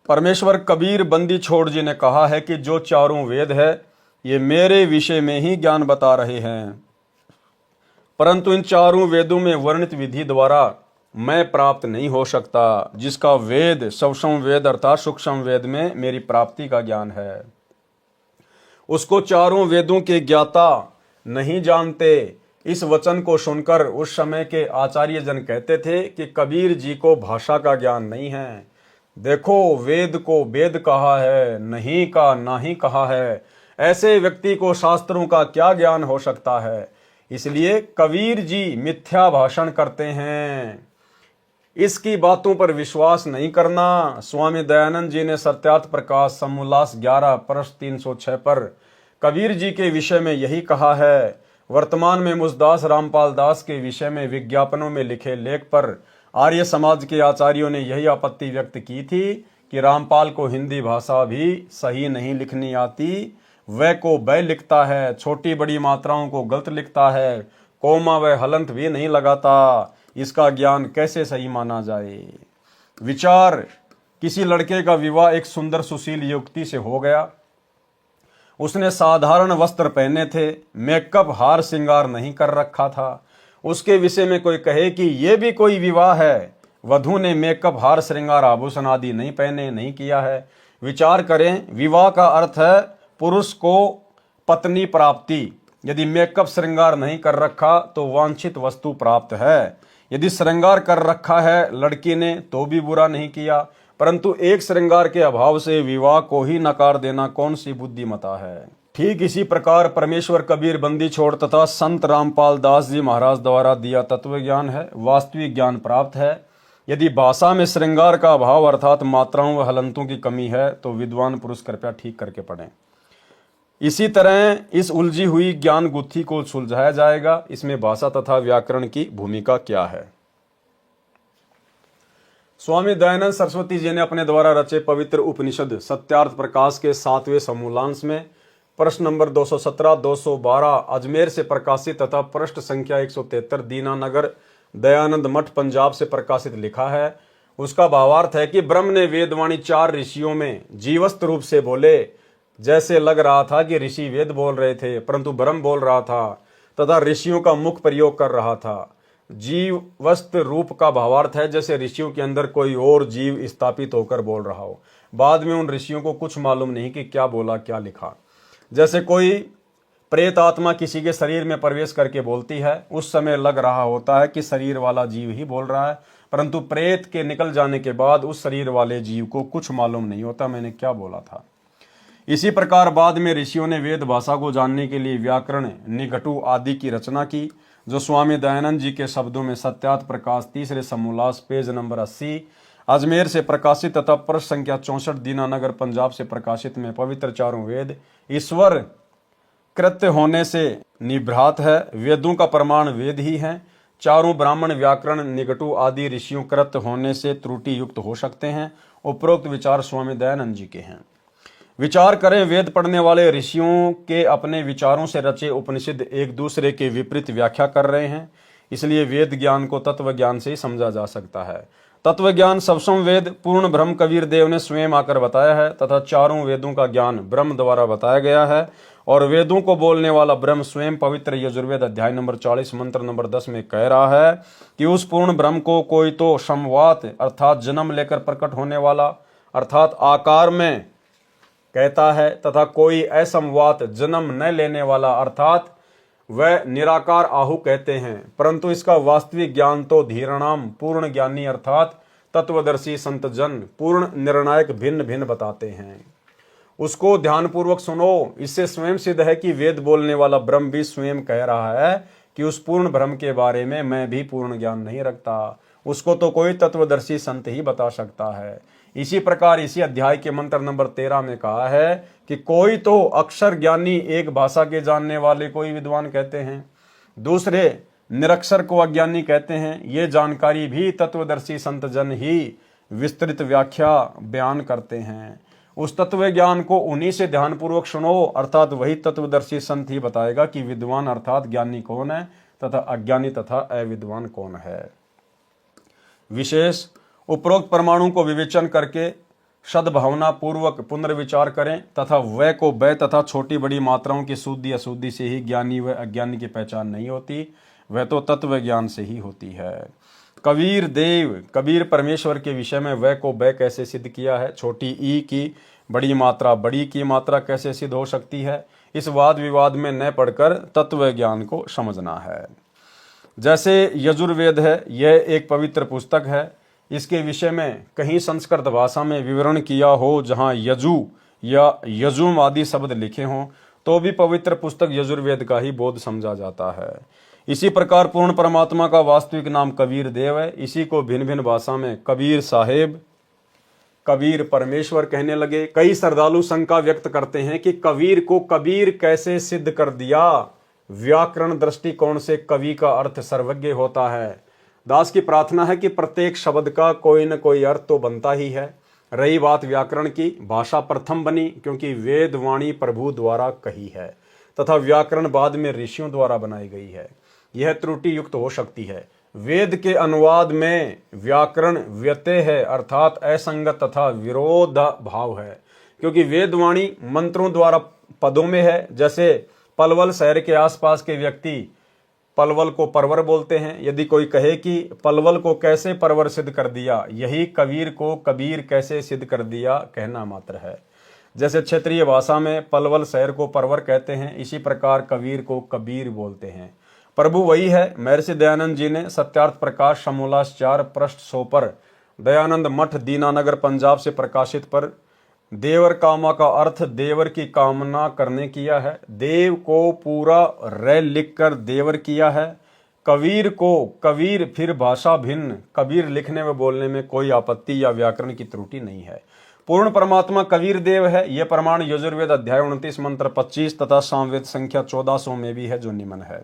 परमेश्वर कबीर बंदी छोड़ जी ने कहा है कि जो चारों वेद है ये मेरे विषय में ही ज्ञान बता रहे हैं, परंतु इन चारों वेदों में वर्णित विधि द्वारा मैं प्राप्त नहीं हो सकता, जिसका वेद सूक्ष्म वेद अर्थात सूक्ष्म वेद में मेरी प्राप्ति का ज्ञान है। उसको चारों वेदों के ज्ञाता नहीं जानते, इस वचन को सुनकर उस समय के आचार्य जन कहते थे कि कबीर जी को भाषा का ज्ञान नहीं है। देखो, वेद को वेद कहा है, नहीं का नाही कहा है, ऐसे व्यक्ति को शास्त्रों का क्या ज्ञान हो सकता है। इसलिए कबीर जी मिथ्या भाषण करते हैं, इसकी बातों पर विश्वास नहीं करना। स्वामी दयानंद जी ने सत्यार्थ प्रकाश समोल्लास 11 पृष्ठ 306 पर कबीर जी के विषय में यही कहा है। वर्तमान में मुझदास रामपाल दास के विषय में विज्ञापनों में लिखे लेख पर आर्य समाज के आचार्यों ने यही आपत्ति व्यक्त की थी कि रामपाल को हिंदी भाषा भी सही नहीं लिखनी आती, वह को बै लिखता है, छोटी बड़ी मात्राओं को गलत लिखता है, कोमा व हलंत भी नहीं लगाता, इसका ज्ञान कैसे सही माना जाए। विचार, किसी लड़के का विवाह एक सुंदर सुशील युवती से हो गया। उसने साधारण वस्त्र पहने थे, मेकअप हार श्रृंगार नहीं कर रखा था। उसके विषय में कोई कहे कि यह भी कोई विवाह है, वधू ने मेकअप हार श्रृंगार आभूषण आदि नहीं पहने, नहीं किया है। विचार करें, विवाह का अर्थ है पुरुष को पत्नी प्राप्ति। यदि मेकअप श्रृंगार नहीं कर रखा तो वांछित वस्तु प्राप्त है, यदि श्रृंगार कर रखा है लड़की ने तो भी बुरा नहीं किया, परंतु एक श्रृंगार के अभाव से विवाह को ही नकार देना कौन सी बुद्धिमता है। ठीक इसी प्रकार परमेश्वर कबीर बंदी छोड़ तथा संत रामपाल दास जी महाराज द्वारा दिया तत्व ज्ञान है, वास्तविक ज्ञान प्राप्त है। यदि भाषा में श्रृंगार का अभाव अर्थात मात्राओं व हलंतों की कमी है तो विद्वान पुरुष कृपया ठीक करके पढ़ें। इसी तरह इस उलझी हुई ज्ञान गुत्थी को सुलझाया जाएगा। इसमें भाषा तथा व्याकरण की भूमिका क्या है। स्वामी दयानंद सरस्वती जी ने अपने द्वारा रचे पवित्र उपनिषद सत्यार्थ प्रकाश के 7वें समूलांश में प्रश्न नंबर 217, 212 अजमेर से प्रकाशित तथा पृष्ठ संख्या 173 दीनानगर दयानंद मठ पंजाब से प्रकाशित लिखा है। उसका भावार्थ है कि ब्रह्म ने वेदवाणी 4 ऋषियों में जीवस्त रूप से बोले। जैसे लग रहा था कि ऋषि वेद बोल रहे थे, परंतु ब्रह्म बोल रहा था तथा ऋषियों का मुख प्रयोग कर रहा था। जीवस्त रूप का भावार्थ है जैसे ऋषियों के अंदर कोई और जीव स्थापित होकर बोल रहा हो। बाद में उन ऋषियों को कुछ मालूम नहीं कि क्या बोला क्या लिखा। जैसे कोई प्रेत आत्मा किसी के शरीर में प्रवेश करके बोलती है, उस समय लग रहा होता है कि शरीर वाला जीव ही बोल रहा है, परंतु प्रेत के निकल जाने के बाद उस शरीर वाले जीव को कुछ मालूम नहीं होता मैंने क्या बोला था। इसी प्रकार बाद में ऋषियों ने वेद भाषा को जानने के लिए व्याकरण, निघटु आदि की रचना की, जो स्वामी दयानंद जी के शब्दों में सत्यार्थ प्रकाश 3रे समूलास पेज नंबर 80 अजमेर से प्रकाशित तथा पृष्ठ संख्या 64 दीनानगर पंजाब से प्रकाशित में पवित्र चारों वेद ईश्वर कृत्य होने से निभ्रात है। वेदों का प्रमाण वेद ही है। चारों ब्राह्मण व्याकरण निघटु आदि ऋषियों कृत्य होने से त्रुटि युक्त हो सकते हैं। उपरोक्त विचार स्वामी दयानंद जी के हैं। विचार करें, वेद पढ़ने वाले ऋषियों के अपने विचारों से रचे उपनिषद एक दूसरे के विपरीत व्याख्या कर रहे हैं, इसलिए वेद ज्ञान को तत्व ज्ञान से ही समझा जा सकता है। तत्व ज्ञान सबसम वेद पूर्ण ब्रह्म कबीर देव ने स्वयं आकर बताया है तथा चारों वेदों का ज्ञान ब्रह्म द्वारा बताया गया है, और वेदों को बोलने वाला ब्रह्म स्वयं पवित्र यजुर्वेद अध्याय नंबर 40 मंत्र नंबर 10 में कह रहा है कि उस पूर्ण ब्रह्म को कोई तो समवात अर्थात जन्म लेकर प्रकट होने वाला अर्थात आकार में कहता है तथा कोई असमवात जन्म न लेने वाला अर्थात वह निराकार आहु कहते हैं। परंतु इसका वास्तविक ज्ञान तो धीरणाम पूर्ण ज्ञानी अर्थात तत्वदर्शी संत जन पूर्ण निर्णायक भिन्न भिन्न बताते हैं। उसको ध्यानपूर्वक सुनो। इससे स्वयं सिद्ध है कि वेद बोलने वाला ब्रह्म भी स्वयं कह रहा है कि उस पूर्ण ब्रह्म के बारे में मैं भी पूर्ण ज्ञान नहीं रखता, उसको तो कोई तत्वदर्शी संत ही बता सकता है। इसी प्रकार इसी अध्याय के मंत्र नंबर 13 में कहा है कि कोई तो अक्षर ज्ञानी एक भाषा के जानने वाले कोई विद्वान कहते हैं, दूसरे निरक्षर को अज्ञानी कहते हैं। ये जानकारी भी तत्वदर्शी संत जन ही विस्तृत व्याख्या बयान करते हैं। उस तत्व ज्ञान को उन्हीं से ध्यानपूर्वक सुनो, अर्थात वही तत्वदर्शी संत ही बताएगा कि विद्वान अर्थात ज्ञानी कौन है तथा अज्ञानी तथा अविद्वान कौन है। विशेष उपरोक्त परमाणु को विवेचन करके सद्भावना पूर्वक पुनर्विचार करें तथा वह को वह तथा छोटी बड़ी मात्राओं की शुद्धि अशुद्धि से ही ज्ञानी व अज्ञानी की पहचान नहीं होती, वह तो तत्व ज्ञान से ही होती है। कबीर परमेश्वर के विषय में वह को वह कैसे सिद्ध किया है, छोटी ई की बड़ी मात्रा बड़ी की मात्रा कैसे सिद्ध हो सकती है, इस वाद विवाद में न पढ़कर तत्व ज्ञान को समझना है। जैसे यजुर्वेद है, यह एक पवित्र पुस्तक है। इसके विषय में कहीं संस्कृत भाषा में विवरण किया हो, जहाँ यजु या यजुम आदि शब्द लिखे हों, तो भी पवित्र पुस्तक यजुर्वेद का ही बोध समझा जाता है। इसी प्रकार पूर्ण परमात्मा का वास्तविक नाम कबीर देव है। इसी को भिन्न भिन्न भाषा में कबीर साहेब, कबीर परमेश्वर कहने लगे। कई श्रद्धालु शंका व्यक्त करते हैं कि कबीर को कबीर कैसे सिद्ध कर दिया। व्याकरण दृष्टिकोण से कवि का अर्थ सर्वज्ञ होता है। दास की प्रार्थना है कि प्रत्येक शब्द का कोई न कोई अर्थ तो बनता ही है। रही बात व्याकरण की, भाषा प्रथम बनी क्योंकि वेद वाणी प्रभु द्वारा कही है तथा व्याकरण बाद में ऋषियों द्वारा बनाई गई है। यह त्रुटि युक्त हो सकती है। वेद के अनुवाद में व्याकरण व्यत्यय है, अर्थात असंगत तथा विरोध भाव है, क्योंकि वेदवाणी मंत्रों द्वारा पदों में है। जैसे पलवल शहर के आसपास के व्यक्ति पलवल को परवर बोलते हैं। यदि कोई कहे कि पलवल को कैसे परवर सिद्ध कर दिया, यही कबीर को कबीर कैसे सिद्ध कर दिया कहना मात्र है। जैसे क्षेत्रीय भाषा में पलवल शहर को परवर कहते हैं, इसी प्रकार कबीर को कबीर बोलते हैं। प्रभु वही है। महर्षि दयानंद जी ने सत्यार्थ प्रकाश समोल्लास 4 पृष्ठ 100 पर दयानंद मठ दीनानगर पंजाब से प्रकाशित पर देवर कामा का अर्थ देवर की कामना करने किया है। देव को पूरा रे लिखकर देवर किया है। कबीर को कबीर, फिर भाषा भिन्न कबीर लिखने व बोलने में कोई आपत्ति या व्याकरण की त्रुटि नहीं है। पूर्ण परमात्मा कबीर देव है। यह प्रमाण यजुर्वेद अध्याय 29 मंत्र 25 तथा सामवेद संख्या 1400 में भी है, जो निम्न है।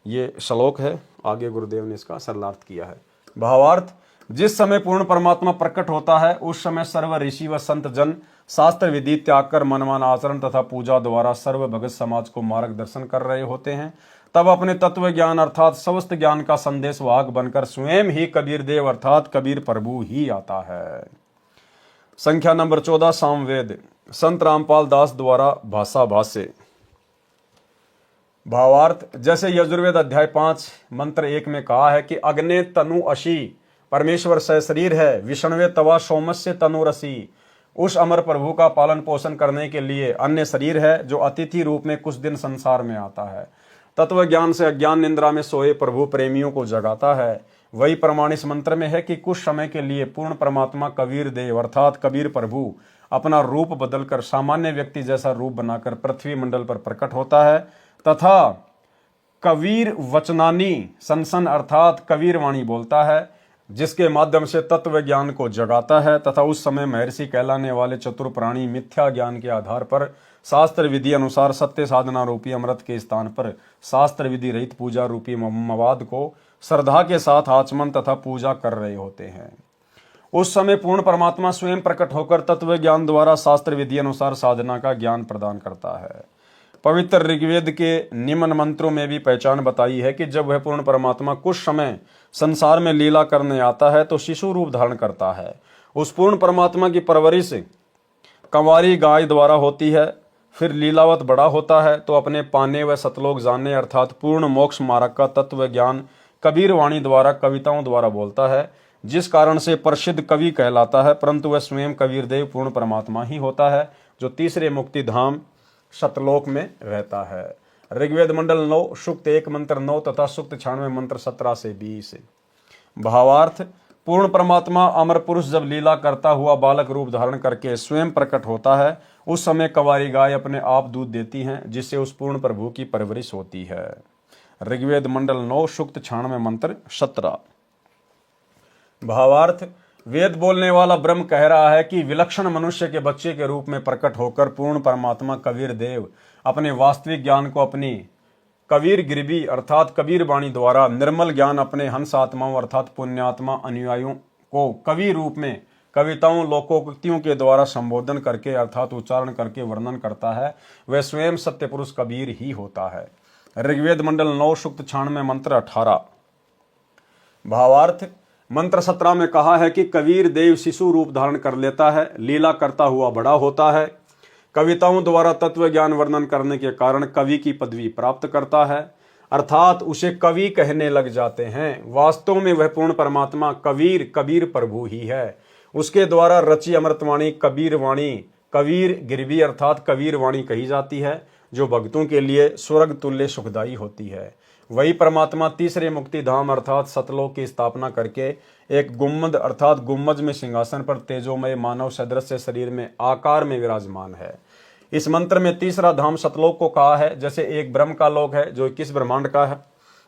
ये श्लोक है, आगे गुरुदेव ने इसका सरलार्थ किया है। भावार्थ, जिस समय पूर्ण परमात्मा प्रकट होता है उस समय सर्व ऋषि व संत जन शास्त्र विधि त्याग कर मनमान आचरण तथा पूजा द्वारा सर्व भगत समाज को मार्गदर्शन कर रहे होते हैं। तब अपने तत्व ज्ञान अर्थात समस्त ज्ञान का संदेश वाहक बनकर स्वयं ही कबीर देव अर्थात कबीर प्रभु ही आता है। संख्या नंबर 14 सामवेद, संत रामपाल दास द्वारा भाषा भाष्य। भावार्थ, जैसे यजुर्वेद अध्याय 5 मंत्र 1 में कहा है कि अग्ने तनु अशी, परमेश्वर शरीर है, विष्णवे तवा सोमस्य तनु रसी। उस अमर प्रभु का पालन पोषण करने के लिए अन्य शरीर है जो अतिथि रूप में कुछ दिन संसार में आता है। तत्व ज्ञान से अज्ञान निंद्रा में सोए प्रभु प्रेमियों को जगाता है। वही प्रमाण इस मंत्र में है कि कुछ समय के लिए पूर्ण परमात्मा कबीर देव अर्थात कबीर प्रभु अपना रूप बदलकर सामान्य व्यक्ति जैसा रूप बनाकर पृथ्वी मंडल पर प्रकट होता है तथा कबीर वचनानी सनसन अर्थात कबीर वाणी बोलता है, जिसके माध्यम से तत्व ज्ञान को जगाता है। तथा उस समय महर्षि कहलाने वाले चतुर प्राणी मिथ्या ज्ञान के आधार पर शास्त्र विधि अनुसार सत्य साधना रूपी अमृत के स्थान पर शास्त्र विधि रहित पूजा रूपी मवाद को श्रद्धा के साथ आचमन तथा पूजा कर रहे होते हैं। उस समय पूर्ण परमात्मा स्वयं प्रकट होकर तत्व ज्ञान द्वारा शास्त्र विधि अनुसार साधना का ज्ञान प्रदान करता है। पवित्र ऋग्वेद के निम्न मंत्रों में भी पहचान बताई है कि जब वह पूर्ण परमात्मा कुछ समय संसार में लीला करने आता है तो शिशु रूप धारण करता है। उस पूर्ण परमात्मा की परवरिश कंवारी गाय द्वारा होती है, फिर लीलावत बड़ा होता है तो अपने पाने व सतलोक जानने अर्थात पूर्ण मोक्ष मार्ग का तत्व ज्ञान कबीर वाणी द्वारा कविताओं द्वारा बोलता है, जिस कारण से प्रसिद्ध कवि कहलाता है। परंतु वह स्वयं कबीर देव पूर्ण परमात्मा ही होता है जो तीसरे मुक्ति धाम सतलोक में रहता है। ऋग्वेद मंडल 9 सूक्त 1 मंत्र 9 तथा सूक्त 96 मंत्र 17 से 20। भावार्थ, पूर्ण परमात्मा अमर पुरुष जब लीला करता हुआ बालक रूप धारण करके स्वयं प्रकट होता है उस समय कंवारी गाय अपने आप दूध देती हैं, जिससे उस पूर्ण प्रभु की परवरिश होती है। ऋग्वेद मंडल 9 सूक्त 96 मंत्र 17। भावार्थ, वेद बोलने वाला ब्रह्म कह रहा है कि विलक्षण मनुष्य के बच्चे के रूप में प्रकट होकर पूर्ण परमात्मा कबीर देव अपने वास्तविक ज्ञान को अपनी कबीर गिरबी अर्थात कबीर वाणी द्वारा निर्मल ज्ञान अपने हंस आत्माओं अर्थात पुण्यात्मा अनुयायियों को कवि रूप में कविताओं लोकोक्तियों के द्वारा संबोधन करके अर्थात उच्चारण करके वर्णन करता है। वह स्वयं सत्य पुरुष कबीर ही होता है। ऋग्वेद मंडल 9 सूक्त 96 मंत्र 18। भावार्थ, मंत्र 17 में कहा है कि कबीर देव शिशु रूप धारण कर लेता है, लीला करता हुआ बड़ा होता है, कविताओं द्वारा तत्व ज्ञान वर्णन करने के कारण कवि की पदवी प्राप्त करता है अर्थात उसे कवि कहने लग जाते हैं। वास्तव में वह पूर्ण परमात्मा कबीर प्रभु ही है। उसके द्वारा रची अमृतवाणी कबीर वाणी कबीर गिरवी अर्थात कबीर वाणी कही जाती है, जो भक्तों के लिए स्वर्ग तुल्य सुखदायी होती है। वही परमात्मा तीसरे मुक्ति धाम अर्थात सतलोक की स्थापना करके एक गुम्मद अर्थात गुम्मज में सिंहासन पर तेजोमय मानव सदृश शरीर में आकार में विराजमान है। इस मंत्र में तीसरा धाम सतलोक को कहा है। जैसे एक ब्रह्म का लोक है जो 21 ब्रह्मांड का है,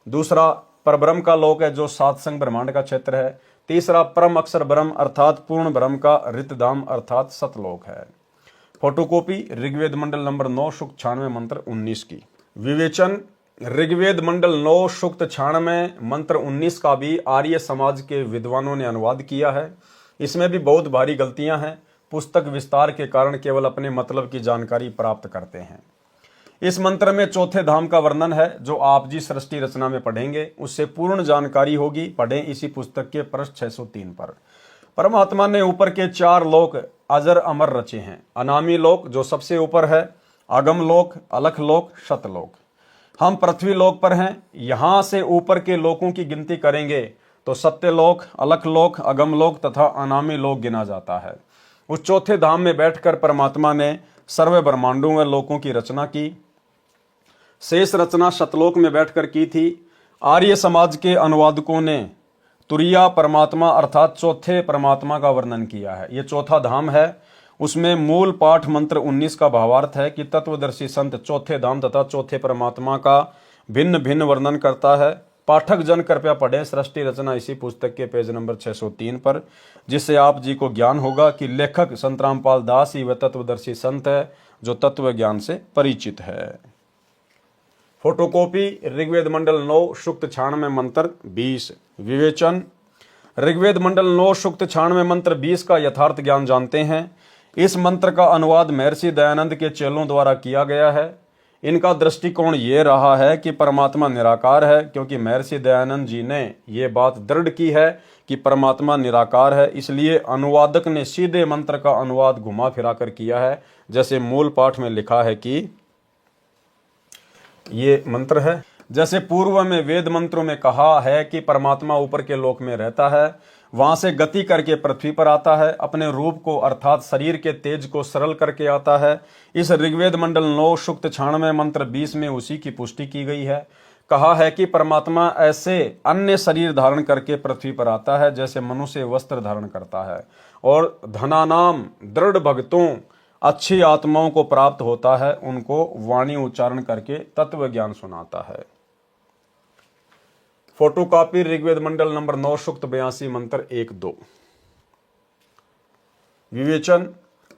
दूसरा परब्रह्म का लोक है जो 7 संग ब्रह्मांड का क्षेत्र है, तीसरा परम अक्षर ब्रह्म अर्थात पूर्ण ब्रह्म का रितधाम अर्थात सतलोक है। फोटोकॉपी ऋग्वेद मंडल नंबर 9 सूक्त 96 मंत्र 19 की। विवेचन ऋग्वेद मंडल 9 सूक्त 96 मंत्र 19 का भी आर्य समाज के विद्वानों ने अनुवाद किया है। इसमें भी बहुत भारी गलतियां हैं। पुस्तक विस्तार के कारण केवल अपने मतलब की जानकारी प्राप्त करते हैं। इस मंत्र में चौथे धाम का वर्णन है जो आप जी सृष्टि रचना में पढ़ेंगे उससे पूर्ण जानकारी होगी। पढ़ें इसी पुस्तक के पृष्ठ 603 पर। परमात्मा ने ऊपर के 4 लोक अजर अमर रचे हैं। अनामी लोक जो सबसे ऊपर है, अगम लोक, अलख लोक, शतलोक। हम पृथ्वी लोक पर हैं। यहां से ऊपर के लोकों की गिनती करेंगे तो सत्यलोक, अलख लोक, अगम लोक तथा अनामी लोक गिना जाता है। उस चौथे धाम में बैठकर परमात्मा ने सर्व ब्रह्मांडों व लोकों की रचना की। शेष रचना सतलोक में बैठकर की थी। आर्य समाज के अनुवादकों ने तुरिया परमात्मा अर्थात चौथे परमात्मा का वर्णन किया है। यह चौथा धाम है। उसमें मूल पाठ मंत्र 19 का भावार्थ है कि तत्वदर्शी संत चौथे धाम तथा चौथे परमात्मा का भिन्न भिन्न वर्णन करता है। पाठक जन कृपया पढ़ें सृष्टि रचना इसी पुस्तक के पेज नंबर 603 पर, जिससे आप जी को ज्ञान होगा कि लेखक संत रामपाल दास ही वह तत्वदर्शी संत है जो तत्व ज्ञान से परिचित है। फोटोकॉपी ऋग्वेद मंडल 9 सूक्त 96 मंत्र 20। विवेचन ऋग्वेद मंडल 9 सूक्त 96 मंत्र 20 का यथार्थ ज्ञान जानते हैं। इस मंत्र का अनुवाद महर्षि दयानंद के चेलों द्वारा किया गया है। इनका दृष्टिकोण ये रहा है कि परमात्मा निराकार है, क्योंकि महर्षि दयानंद जी ने ये बात दृढ़ की है कि परमात्मा निराकार है। इसलिए अनुवादक ने सीधे मंत्र का अनुवाद घुमा फिरा कर किया है। जैसे मूल पाठ में लिखा है कि ये मंत्र है, जैसे पूर्व में वेद मंत्रों में कहा है कि परमात्मा ऊपर के लोक में रहता है, वहां से गति करके पृथ्वी पर आता है, अपने रूप को अर्थात शरीर के तेज को सरल करके आता है। इस ऋग्वेद मंडल 9 सूक्त 96 मंत्र 20 में उसी की पुष्टि की गई है। कहा है कि परमात्मा ऐसे अन्य शरीर धारण करके पृथ्वी पर आता है जैसे मनुष्य वस्त्र धारण करता है, और धनानाम दृढ़ भक्तों अच्छी आत्माओं को प्राप्त होता है, उनको वाणी उच्चारण करके तत्व ज्ञान सुनाता है। फोटोकॉपी ऋग्वेद मंडल नंबर 9 सूक्त 82 मंत्र 1-2। विवेचन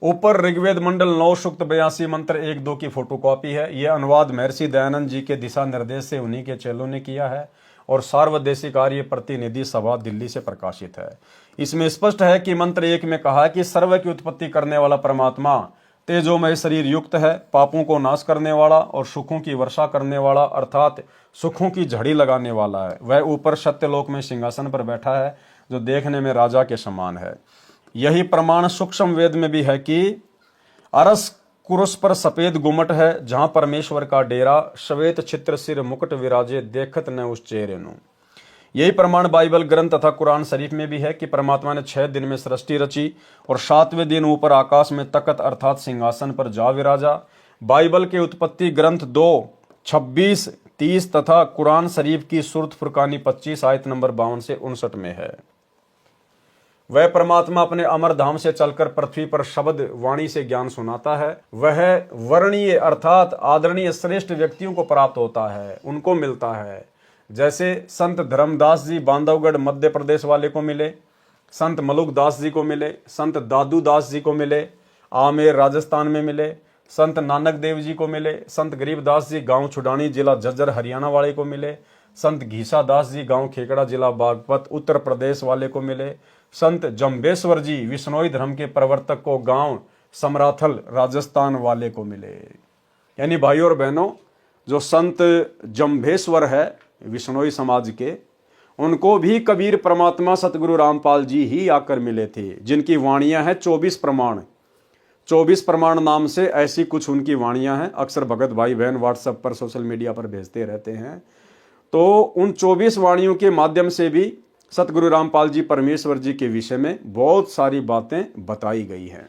ऊपर ऋग्वेद मंडल 9 सूक्त 82 मंत्र 1-2 की फोटोकॉपी है। यह अनुवाद महर्षि दयानंद जी के दिशा निर्देश से उन्हीं के चेलों ने किया है और सार्वदेशिक आर्य प्रतिनिधि सभा दिल्ली से प्रकाशित है। इसमें स्पष्ट है कि मंत्र 1 में कहा कि सर्व की उत्पत्ति करने वाला परमात्मा तेजोमय शरीर युक्त है, पापों को नाश करने वाला और सुखों की वर्षा करने वाला अर्थात सुखों की झड़ी लगाने वाला है। वह ऊपर सत्यलोक में सिंहासन पर बैठा है जो देखने में राजा के समान है। यही प्रमाण सूक्ष्म वेद में भी है कि अरस कुरुस पर सफेद गुमट है, जहां परमेश्वर का डेरा, श्वेत चित्र सिर मुकुट विराजे, देखत न उस चेहरे नु। यही प्रमाण बाइबल ग्रंथ तथा कुरान शरीफ में भी है कि परमात्मा ने 6 दिन में सृष्टि रची और 7वें दिन ऊपर आकाश में तकत अर्थात सिंहासन पर जा विराजा। बाइबल के उत्पत्ति ग्रंथ 2, 26, 30 तथा कुरान शरीफ की सूरत फुरकानी 25 आयत नंबर 52 से 59 में है। वह परमात्मा अपने अमर धाम से चलकर पृथ्वी पर शब्द वाणी से ज्ञान सुनाता है। वह वर्णीय अर्थात आदरणीय श्रेष्ठ व्यक्तियों को प्राप्त होता है, उनको मिलता है। जैसे संत धर्मदास जी बांधवगढ़ मध्य प्रदेश वाले को मिले, संत मलुक दास जी को मिले, संत दादू दास जी को मिले, आमेर राजस्थान में मिले, संत नानक देव जी को मिले, संत गरीबदास जी गांव छुडानी जिला झज्जर हरियाणा वाले को मिले, संत घीसा दास जी गांव खेकड़ा जिला बागपत उत्तर प्रदेश वाले को मिले, संत जम्बेश्वर जी विश्नोई धर्म के प्रवर्तक को गांव समराथल राजस्थान वाले को मिले। यानी भाइयों और बहनों, जो संत जम्बेश्वर है विश्नोई समाज के, उनको भी कबीर परमात्मा सतगुरु रामपाल जी ही आकर मिले थे, जिनकी वाणियां हैं 24 प्रमाण। 24 प्रमाण नाम से ऐसी कुछ उनकी वाणियां हैं। अक्सर भगत भाई बहन व्हाट्सएप पर सोशल मीडिया पर भेजते रहते हैं। तो उन 24 वाणियों के माध्यम से भी सतगुरु रामपाल जी परमेश्वर जी के विषय में बहुत सारी बातें बताई गई हैं।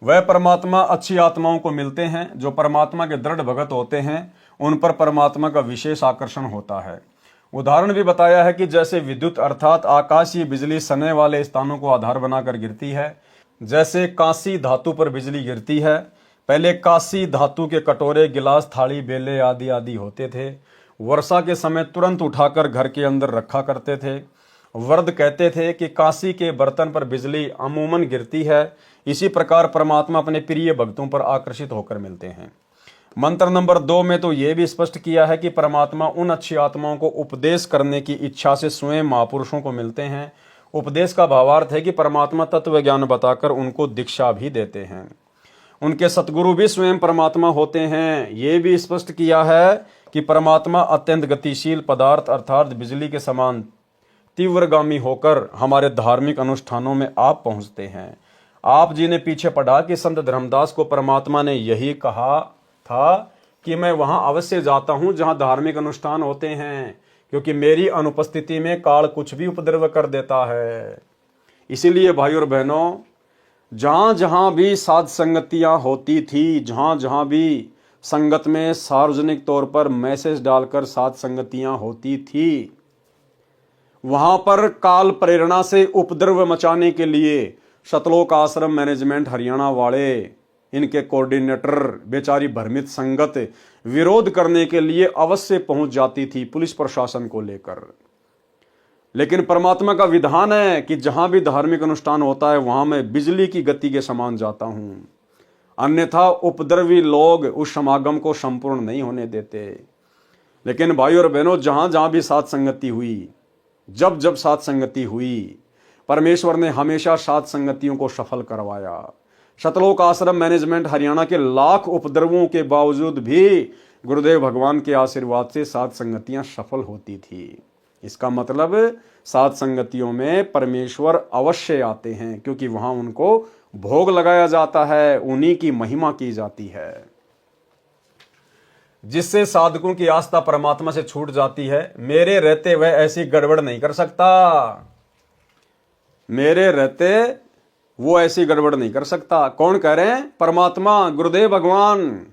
वह परमात्मा अच्छी आत्माओं को मिलते हैं जो परमात्मा के दृढ़ भगत होते हैं, उन पर परमात्मा का विशेष आकर्षण होता है। उदाहरण भी बताया है कि जैसे विद्युत अर्थात आकाशीय बिजली सने वाले स्थानों को आधार बनाकर गिरती है, जैसे कांसी धातु पर बिजली गिरती है। पहले कांसी धातु के कटोरे, गिलास, थाली, बेले आदि आदि होते थे। वर्षा के समय तुरंत उठाकर घर के अंदर रखा करते थे। वर्द कहते थे कि कांसी के बर्तन पर बिजली अमूमन गिरती है। इसी प्रकार परमात्मा अपने प्रिय भक्तों पर आकर्षित होकर मिलते हैं। मंत्र नंबर 2 में तो यह भी स्पष्ट किया है कि परमात्मा उन अच्छी आत्माओं को उपदेश करने की इच्छा से स्वयं महापुरुषों को मिलते हैं। उपदेश का भावार्थ है कि परमात्मा तत्व ज्ञान बताकर उनको दीक्षा भी देते हैं। उनके सतगुरु भी स्वयं परमात्मा होते हैं। ये भी स्पष्ट किया है कि परमात्मा अत्यंत गतिशील पदार्थ अर्थात बिजली के समान तीव्रगामी होकर हमारे धार्मिक अनुष्ठानों में आप पहुंचते हैं। आप जी ने पीछे पढ़ा कि संत धर्मदास को परमात्मा ने यही कहा था कि मैं वहां अवश्य जाता हूं जहां धार्मिक अनुष्ठान होते हैं, क्योंकि मेरी अनुपस्थिति में काल कुछ भी उपद्रव कर देता है। इसीलिए भाइयों और बहनों, जहां जहां भी साध संगतियां होती थी, जहां जहां भी संगत में सार्वजनिक तौर पर मैसेज डालकर साध संगतियां होती थी, वहां पर काल प्रेरणा से उपद्रव मचाने के लिए सतलोक आश्रम मैनेजमेंट हरियाणा वाले, इनके कोऑर्डिनेटर, बेचारी भ्रमित संगत विरोध करने के लिए अवश्य पहुंच जाती थी पुलिस प्रशासन को लेकर। लेकिन परमात्मा का विधान है कि जहां भी धार्मिक अनुष्ठान होता है वहां मैं बिजली की गति के समान जाता हूं, अन्यथा उपद्रवी लोग उस समागम को संपूर्ण नहीं होने देते। लेकिन भाइयों और बहनों, जहां जहां भी साध संगति हुई, जब जब साध संगति हुई, परमेश्वर ने हमेशा साध संगतियों को सफल करवाया। सतलोक आश्रम मैनेजमेंट हरियाणा के लाख उपद्रवों के बावजूद भी गुरुदेव भगवान के आशीर्वाद से साध संगतियां सफल होती थी। इसका मतलब साध संगतियों में परमेश्वर अवश्य आते हैं, क्योंकि वहां उनको भोग लगाया जाता है, उन्हीं की महिमा की जाती है। जिससे साधकों की आस्था परमात्मा से छूट जाती है। मेरे रहते वह ऐसी गड़बड़ नहीं कर सकता, मेरे रहते वो ऐसी गड़बड़ नहीं कर सकता। कौन कह रहे हैं? परमात्मा, गुरुदेव भगवान।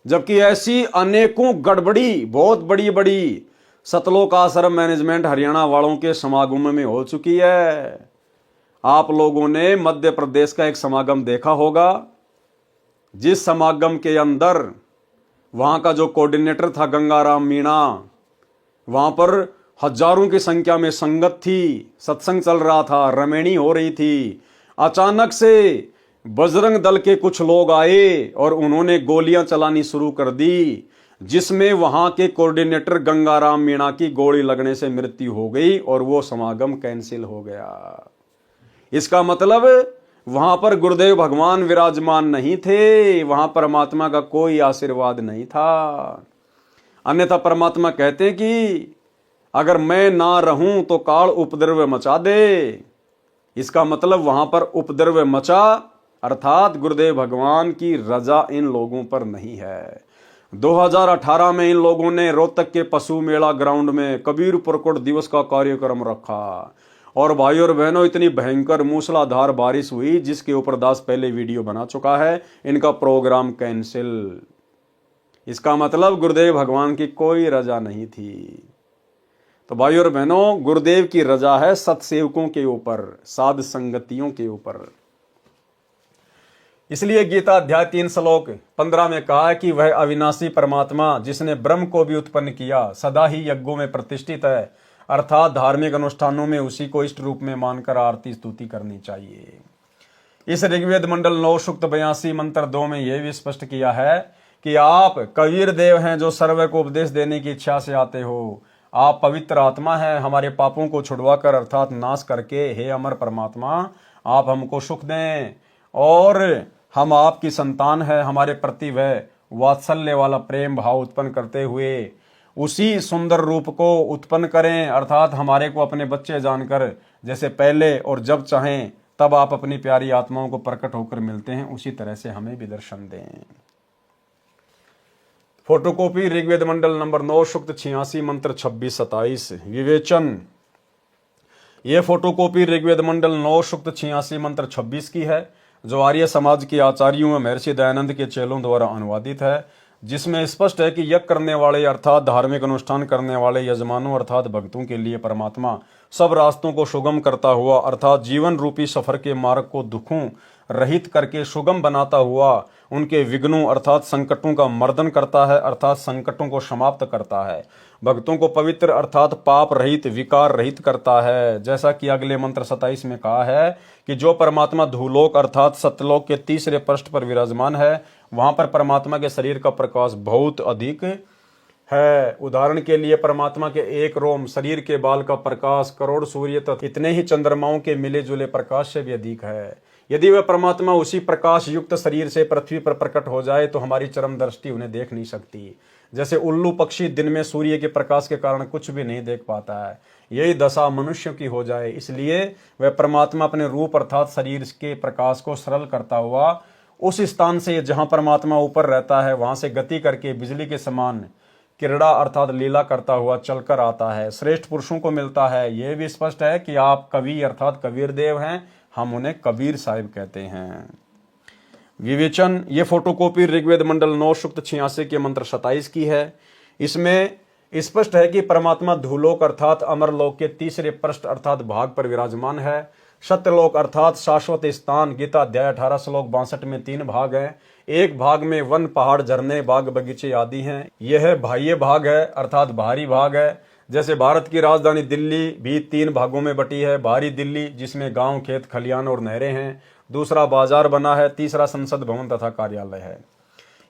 जबकि ऐसी अनेकों गड़बड़ी बहुत बड़ी बड़ी सतलोक आश्रम मैनेजमेंट हरियाणा वालों के समागम में हो चुकी है। आप लोगों ने मध्य प्रदेश का एक समागम देखा होगा, जिस समागम के अंदर वहां का जो कोऑर्डिनेटर था गंगाराम मीणा, वहां पर हजारों की संख्या में संगत थी, सत्संग चल रहा था, रमेणी हो रही थी। अचानक से बजरंग दल के कुछ लोग आए और उन्होंने गोलियां चलानी शुरू कर दी, जिसमें वहां के कोऑर्डिनेटर गंगाराम मीणा की गोली लगने से मृत्यु हो गई और वो समागम कैंसिल हो गया। इसका मतलब वहां पर गुरुदेव भगवान विराजमान नहीं थे, वहां परमात्मा का कोई आशीर्वाद नहीं था। अन्यथा परमात्मा कहते कि अगर मैं ना रहूं तो काल उपद्रव मचा दे। इसका मतलब वहां पर उपद्रव मचा, अर्थात गुरुदेव भगवान की रजा इन लोगों पर नहीं है। 2018 में इन लोगों ने रोहतक के पशु मेला ग्राउंड में कबीर प्रकट दिवस का कार्यक्रम रखा, और भाइयों और बहनों, इतनी भयंकर मूसलाधार बारिश हुई जिसके ऊपर दास पहले वीडियो बना चुका है। इनका प्रोग्राम कैंसिल। इसका मतलब गुरुदेव भगवान की कोई रजा नहीं थी। तो भाइयों और बहनों, गुरुदेव की रजा है सत्सेवकों के ऊपर, साध संगतियों के ऊपर। इसलिए गीता अध्याय 3 श्लोक 15 में कहा है कि वह अविनाशी परमात्मा जिसने ब्रह्म को भी उत्पन्न किया सदा ही यज्ञों में प्रतिष्ठित है, अर्थात धार्मिक अनुष्ठानों में उसी को इष्ट रूप में मानकर आरती स्तुति करनी चाहिए। इस ऋग्वेद मंडल 9 सूक्त 82 मंत्र 2 में यह भी स्पष्ट किया है कि आप कबीर देव हैं जो सर्व को उपदेश देने की इच्छा से आते हो। आप पवित्र आत्मा हैं, हमारे पापों को छुड़वाकर अर्थात नाश करके हे अमर परमात्मा आप हमको सुख दें, और हम आपकी संतान है, हमारे प्रति वह वात्सल्य वाला प्रेम भाव उत्पन्न करते हुए उसी सुंदर रूप को उत्पन्न करें, अर्थात हमारे को अपने बच्चे जानकर जैसे पहले और जब चाहें तब आप अपनी प्यारी आत्माओं को प्रकट होकर मिलते हैं, उसी तरह से हमें भी दर्शन दें। फोटोकॉपी ऋग्वेद मंडल नंबर 9 सूक्त 86 मंत्र 26-27 विवेचन। यह फोटोकॉपी ऋग्वेद मंडल 9 सूक्त 86 मंत्र 26 की है। जो आर्य समाज के आचार्यों व महर्षि दयानंद के चेलों द्वारा अनुवादित है, जिसमें स्पष्ट है कि यज्ञ करने वाले अर्थात धार्मिक अनुष्ठान करने वाले यजमानों अर्थात भक्तों के लिए परमात्मा सब रास्तों को सुगम करता हुआ अर्थात जीवन रूपी सफर के मार्ग को दुखों रहित करके सुगम बनाता हुआ उनके विघ्नों अर्थात संकटों का मर्दन करता है अर्थात संकटों को समाप्त करता है, भक्तों को पवित्र अर्थात पाप रहित विकार रहित करता है। जैसा कि अगले मंत्र 27 में कहा है कि जो परमात्मा धूलोक अर्थात सतलोक के तीसरे पृष्ठ पर विराजमान है, वहां पर परमात्मा के शरीर का प्रकाश बहुत अधिक है। उदाहरण के लिए परमात्मा के एक रोम शरीर के बाल का प्रकाश करोड़ सूर्य तक इतने ही चंद्रमाओं के मिले जुले प्रकाश से भी अधिक है। यदि वह परमात्मा उसी प्रकाश युक्त शरीर से पृथ्वी पर प्रकट हो जाए तो हमारी चरम दृष्टि उन्हें देख नहीं सकती। जैसे उल्लू पक्षी दिन में सूर्य के प्रकाश के कारण कुछ भी नहीं देख पाता है, यही दशा मनुष्य की हो जाए। इसलिए वह परमात्मा अपने रूप अर्थात शरीर के प्रकाश को सरल करता हुआ उस स्थान से जहां परमात्मा ऊपर रहता है वहां से गति करके बिजली के समान क्रीड़ा अर्थात लीला करता हुआ चलकर आता है, श्रेष्ठ पुरुषों को मिलता है। यह भी स्पष्ट है कि आप कवि अर्थात कबीर देव हैं, हम उन्हें कबीर साहिब कहते हैं। विवेचन, ये फोटोकॉपी ऋग्वेद मंडल 9 सूक्त 86 के मंत्र 27 की है। इसमें स्पष्ट है कि परमात्मा धूलोक अर्थात अमरलोक के तीसरे पृष्ठ अर्थात भाग पर विराजमान है। सत्यलोक अर्थात शाश्वत स्थान गीता अध्याय 18 श्लोक 62 में 3 भाग है। एक भाग में वन पहाड़ झरने बाग बगीचे आदि हैं। यह बाह्य भाग है अर्थात बाहरी भाग है। जैसे भारत की राजधानी दिल्ली भी 3 भागों में बटी है। बाहरी दिल्ली जिसमें गांव खेत खलियान और नहरें हैं, दूसरा बाजार बना है, तीसरा संसद भवन तथा कार्यालय है।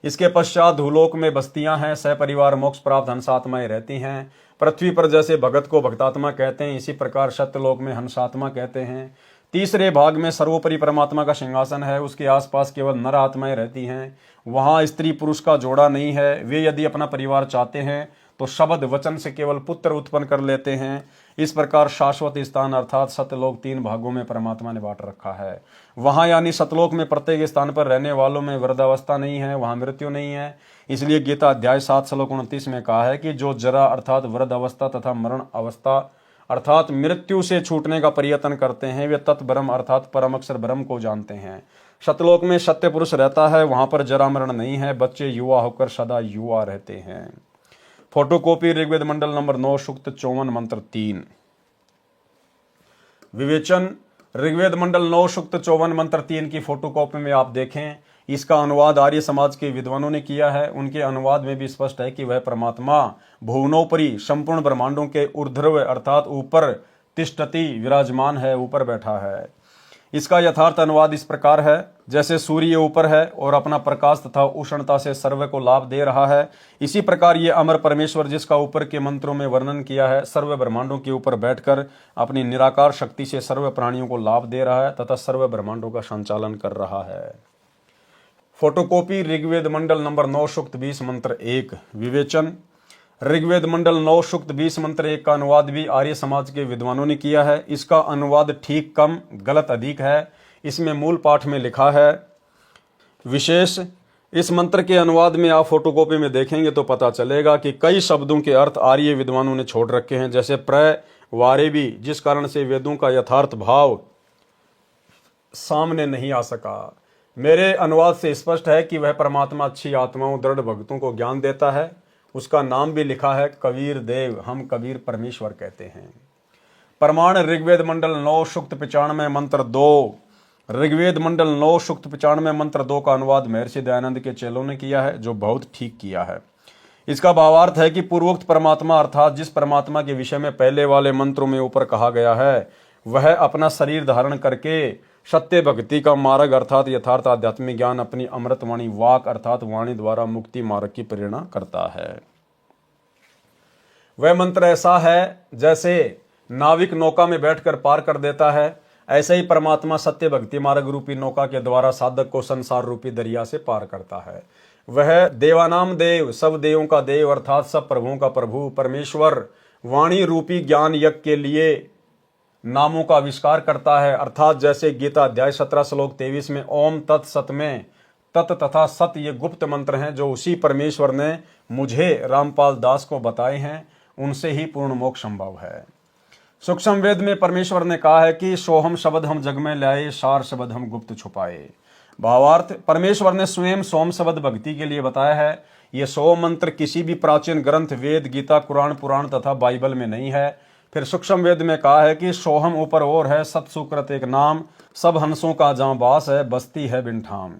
इसके पश्चात धूलोक में बस्तियां हैं, सहपरिवार मोक्ष प्राप्त हंसात्माएं रहती हैं। पृथ्वी पर जैसे भगत को भक्तात्मा कहते हैं, इसी प्रकार सत्यलोक में हंसात्मा कहते हैं। तीसरे भाग में सर्वोपरि परमात्मा का सिंहासन है, उसके आसपास केवल नर आत्माएं रहती हैं। वहां स्त्री पुरुष का जोड़ा नहीं है। वे यदि अपना परिवार चाहते हैं तो शब्द वचन से केवल पुत्र उत्पन्न कर लेते हैं। इस प्रकार शाश्वत स्थान अर्थात सत्यलोक 3 भागों में परमात्मा ने बांट रखा है। वहां यानी सतलोक में प्रत्येक स्थान पर रहने वालों में वृद्धावस्था नहीं है, वहां मृत्यु नहीं है। इसलिए गीता अध्याय 7 श्लोक 29 में कहा है कि जो जरा अर्थात वृद्ध अवस्था तथा मरण अवस्था अर्थात मृत्यु से छूटने का प्रयत्न करते हैं, वे तत्ब्रह्म अर्थात परम अक्षर ब्रह्म को जानते हैं। सतलोक में सत्य पुरुष रहता है, वहां पर जरा मरण नहीं है, बच्चे युवा होकर सदा युवा रहते हैं। फोटोकॉपी ऋग्वेद मंडल नंबर 9 सूक्त 54 मंत्र 3। विवेचन, ऋग्वेद मंडल 9 सूक्त 54 मंत्र 3 की फोटोकॉपी में आप देखें, इसका अनुवाद आर्य समाज के विद्वानों ने किया है। उनके अनुवाद में भी स्पष्ट है कि वह परमात्मा भुवनोपरि संपूर्ण ब्रह्मांडों के ऊर्ध्व अर्थात ऊपर तिष्ठति विराजमान है, ऊपर बैठा है। इसका यथार्थ अनुवाद इस प्रकार है, जैसे सूर्य ऊपर है और अपना प्रकाश तथा उष्णता से सर्व को लाभ दे रहा है, इसी प्रकार ये अमर परमेश्वर जिसका ऊपर के मंत्रों में वर्णन किया है, सर्व ब्रह्मांडों के ऊपर बैठकर अपनी निराकार शक्ति से सर्व प्राणियों को लाभ दे रहा है तथा सर्व ब्रह्मांडों का संचालन कर रहा है। फोटोकॉपी ऋग्वेद मंडल नंबर 9 सूक्त 20 मंत्र 1। विवेचन, ऋग्वेद मंडल 9 सूक्त 20 मंत्र 1 का अनुवाद भी आर्य समाज के विद्वानों ने किया है। इसका अनुवाद ठीक कम गलत अधिक है। इसमें मूल पाठ में लिखा है विशेष। इस मंत्र के अनुवाद में आप फोटोकॉपी में देखेंगे तो पता चलेगा कि कई शब्दों के अर्थ आर्य विद्वानों ने छोड़ रखे हैं, जैसे प्र वारे भी, जिस कारण से वेदों का यथार्थ भाव सामने नहीं आ सका। मेरे अनुवाद से स्पष्ट है कि वह परमात्मा अच्छी आत्माओं दृढ़ भक्तों को ज्ञान देता है। उसका नाम भी लिखा है कबीर देव, हम कबीर परमेश्वर कहते हैं। प्रमाण ऋग्वेद मंडल 9 सूक्त 95 मंत्र 2। ऋग्वेद मंडल 9 सूक्त 95 मंत्र 2 का अनुवाद महर्षि दयानंद के चेलों ने किया है, जो बहुत ठीक किया है। इसका भावार्थ है कि पूर्वोक्त परमात्मा अर्थात जिस परमात्मा के विषय में पहले वाले मंत्रों में ऊपर कहा गया है, वह अपना शरीर धारण करके सत्य भक्ति का मार्ग अर्थात यथार्थ आध्यात्मिक ज्ञान अपनी अमृतवाणी वाक अर्थात वाणी द्वारा मुक्ति मार्ग की प्रेरणा करता है। वह मंत्र ऐसा है जैसे नाविक नौका में बैठकर पार कर देता है, ऐसे ही परमात्मा सत्य भक्ति मार्ग रूपी नौका के द्वारा साधक को संसार रूपी दरिया से पार करता है। वह देवानाम देव, सब देवों का देव अर्थात सब प्रभुओं का प्रभु परमेश्वर वाणी रूपी ज्ञान यज्ञ के लिए नामों का आविष्कार करता है। अर्थात जैसे गीता अध्याय 17 श्लोक 23 में ओम तत्सत में तत् तथा सत ये गुप्त मंत्र हैं, जो उसी परमेश्वर ने मुझे रामपाल दास को बताए हैं, उनसे ही पूर्ण मोक्ष संभव है। सूक्ष्म वेद में परमेश्वर ने कहा है कि सोहम शब्द हम जग में लाए, सार शब्द हम गुप्त छुपाए। भावार्थ, परमेश्वर ने स्वयं सोम शब्द भक्ति के लिए बताया है। ये 100 मंत्र किसी भी प्राचीन ग्रंथ वेद, गीता, कुरान, पुराण तथा बाइबल में नहीं है। फिर सूक्ष्म वेद में कहा है कि सोहम ऊपर और है, सत सुकृत एक नाम, सब हंसों का जहां वास है, बस्ती है बिन ठाम।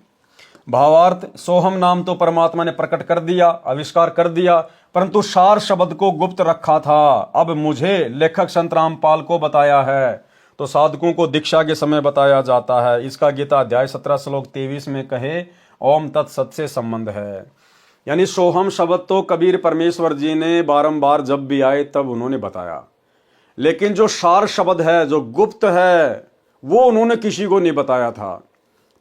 भावार्थ, सोहम नाम तो परमात्मा ने प्रकट कर दिया, आविष्कार कर दिया, परंतु सार शब्द को गुप्त रखा था। अब मुझे लेखक संत रामपाल को बताया है, तो साधकों को दीक्षा के समय बताया जाता है। इसका गीता अध्याय 17 श्लोक 23 में कहे ओम तत्सत से संबंध है। यानी सोहम शब्द तो कबीर परमेश्वर जी ने बारंबार जब भी आए तब उन्होंने बताया, लेकिन जो सार शब्द है, जो गुप्त है, वो उन्होंने किसी को नहीं बताया था।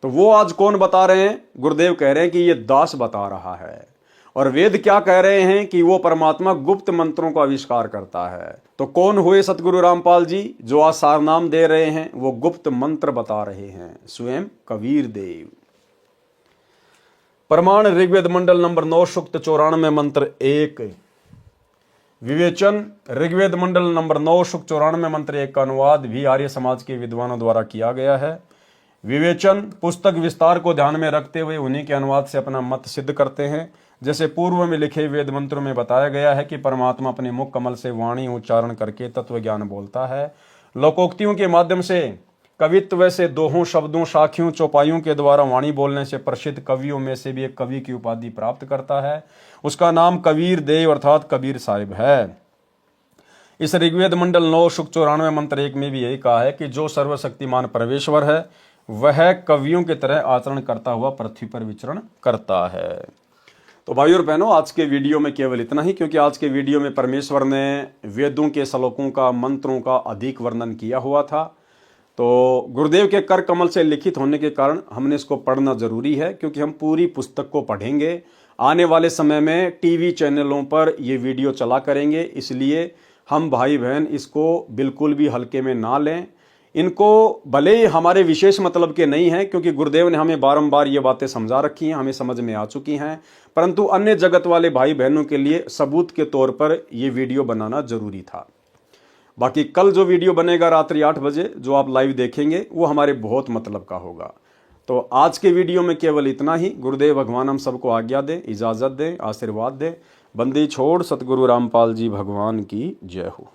तो वो आज कौन बता रहे हैं? गुरुदेव कह रहे हैं कि ये दास बता रहा है। और वेद क्या कह रहे हैं कि वो परमात्मा गुप्त मंत्रों का आविष्कार करता है। तो कौन हुए सतगुरु रामपाल जी जो आज सार नाम दे रहे हैं? वो गुप्त मंत्र बता रहे हैं, स्वयं कबीर देव। प्रमाण ऋग्वेद मंडल नंबर 9 सूक्त 94 मंत्र 1। विवेचन ऋग्वेद मंडल नंबर 9 सूक्त 94 मंत्र 1 का अनुवाद भी आर्य समाज के विद्वानों द्वारा किया गया है। विवेचन पुस्तक विस्तार को ध्यान में रखते हुए उन्हीं के अनुवाद से अपना मत सिद्ध करते हैं। जैसे पूर्व में लिखे वेद मंत्रों में बताया गया है कि परमात्मा अपने मुख कमल से वाणी उच्चारण करके तत्व ज्ञान बोलता है। लोकोक्तियों के माध्यम से, कवित्व से, दोहों, शब्दों, साखियों, चौपाइयों के द्वारा वाणी बोलने से प्रसिद्ध कवियों में से भी एक कवि की उपाधि प्राप्त करता है। उसका नाम कबीर देव अर्थात कबीर साहिब है। इस ऋग्वेद मंडल 9 सूक्त 94 मंत्र 1 में भी यही कहा है कि जो सर्वशक्तिमान परमेश्वर है वह कवियों की तरह आचरण करता हुआ पृथ्वी पर विचरण करता है। तो भाई और बहनों, आज के वीडियो में केवल इतना ही, क्योंकि आज के वीडियो में परमेश्वर ने वेदों के श्लोकों का, मंत्रों का अधिक वर्णन किया हुआ था। तो गुरुदेव के कर कमल से लिखित होने के कारण हमने इसको पढ़ना जरूरी है, क्योंकि हम पूरी पुस्तक को पढ़ेंगे। आने वाले समय में टीवी चैनलों पर ये वीडियो चला करेंगे, इसलिए हम भाई बहन इसको बिल्कुल भी हल्के में ना लें। इनको भले ही हमारे विशेष मतलब के नहीं हैं, क्योंकि गुरुदेव ने हमें बारंबार ये बातें समझा रखी हैं, हमें समझ में आ चुकी हैं, परंतु अन्य जगत वाले भाई बहनों के लिए सबूत के तौर पर ये वीडियो बनाना जरूरी था। बाकी कल जो वीडियो बनेगा रात्रि 8 बजे जो आप लाइव देखेंगे वो हमारे बहुत मतलब का होगा। तो आज के वीडियो में केवल इतना ही। गुरुदेव भगवान हम सबको आज्ञा दें, इजाज़त दें, आशीर्वाद दें। बंदी छोड़ सतगुरु रामपाल जी भगवान की जय हो।